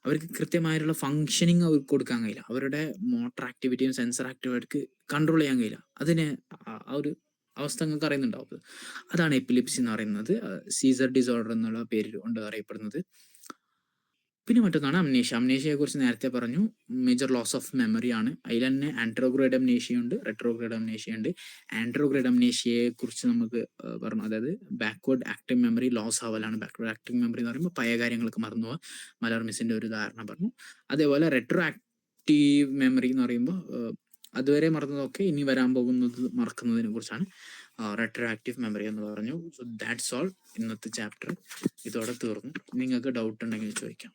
അവർക്ക് കൃത്യമായിട്ടുള്ള ഫങ്ഷനിങ് അവർക്ക് കൊടുക്കാൻ കഴിയില്ല. അവരുടെ മോട്ടർ ആക്ടിവിറ്റിയും സെൻസർ ആക്ടിവിറ്റി കൺട്രോൾ ചെയ്യാൻ കഴിയില്ല. അതിന് ആ ഒരു അവസ്ഥ നിങ്ങൾക്ക് അറിയുന്നുണ്ടാവും. അതാണ് എപ്പിലിപ്സി എന്ന് പറയുന്നത്, സീസർ ഡിസോർഡർ എന്നുള്ള പേരിൽ കൊണ്ട് അറിയപ്പെടുന്നത്. പിന്നെ മറ്റൊന്നാണ് അംനേഷ്യ. അംനേഷ്യയെ കുറിച്ച് നേരത്തെ പറഞ്ഞു, മേജർ ലോസ് ഓഫ് മെമ്മറി ആണ്. അതിൽ തന്നെ ആൻട്രോഗ്രേഡ് അംനേഷ്യ ഉണ്ട്, റെട്രോഗ്രേഡ് അംനേഷ്യ ഉണ്ട്. ആൻട്രോഗ്രേഡ് അംനേഷ്യയെ കുറിച്ച് നമുക്ക് പറഞ്ഞു, അതായത് ബാക്ക്വേർഡ് ആക്റ്റീവ് മെമ്മറി ലോസ് ആവലാണ്. ബാക്ക്വേർഡ് ആക്റ്റീവ് മെമ്മറി എന്ന് പറയുമ്പോൾ പഴയ കാര്യങ്ങൾക്ക് മറന്നു പോവുക. മലർ മിസ്സിന്റെ ഒരു ഉദാഹരണം പറഞ്ഞു. അതേപോലെ റെട്രോ ആക്റ്റീവ് മെമ്മറി എന്ന് പറയുമ്പോൾ അതുവരെ മറന്നതൊക്കെ ഇനി വരാൻ പോകുന്നത് മറക്കുന്നതിനെ കുറിച്ചാണ് റെട്രോ ആക്റ്റീവ് മെമ്മറി എന്ന് പറഞ്ഞു. So that's all. ഇന്നത്തെ ചാപ്റ്റർ ഇതോടെ തീർന്നു. നിങ്ങൾക്ക് ഡൗട്ട് ഉണ്ടെങ്കിൽ ചോദിക്കാം.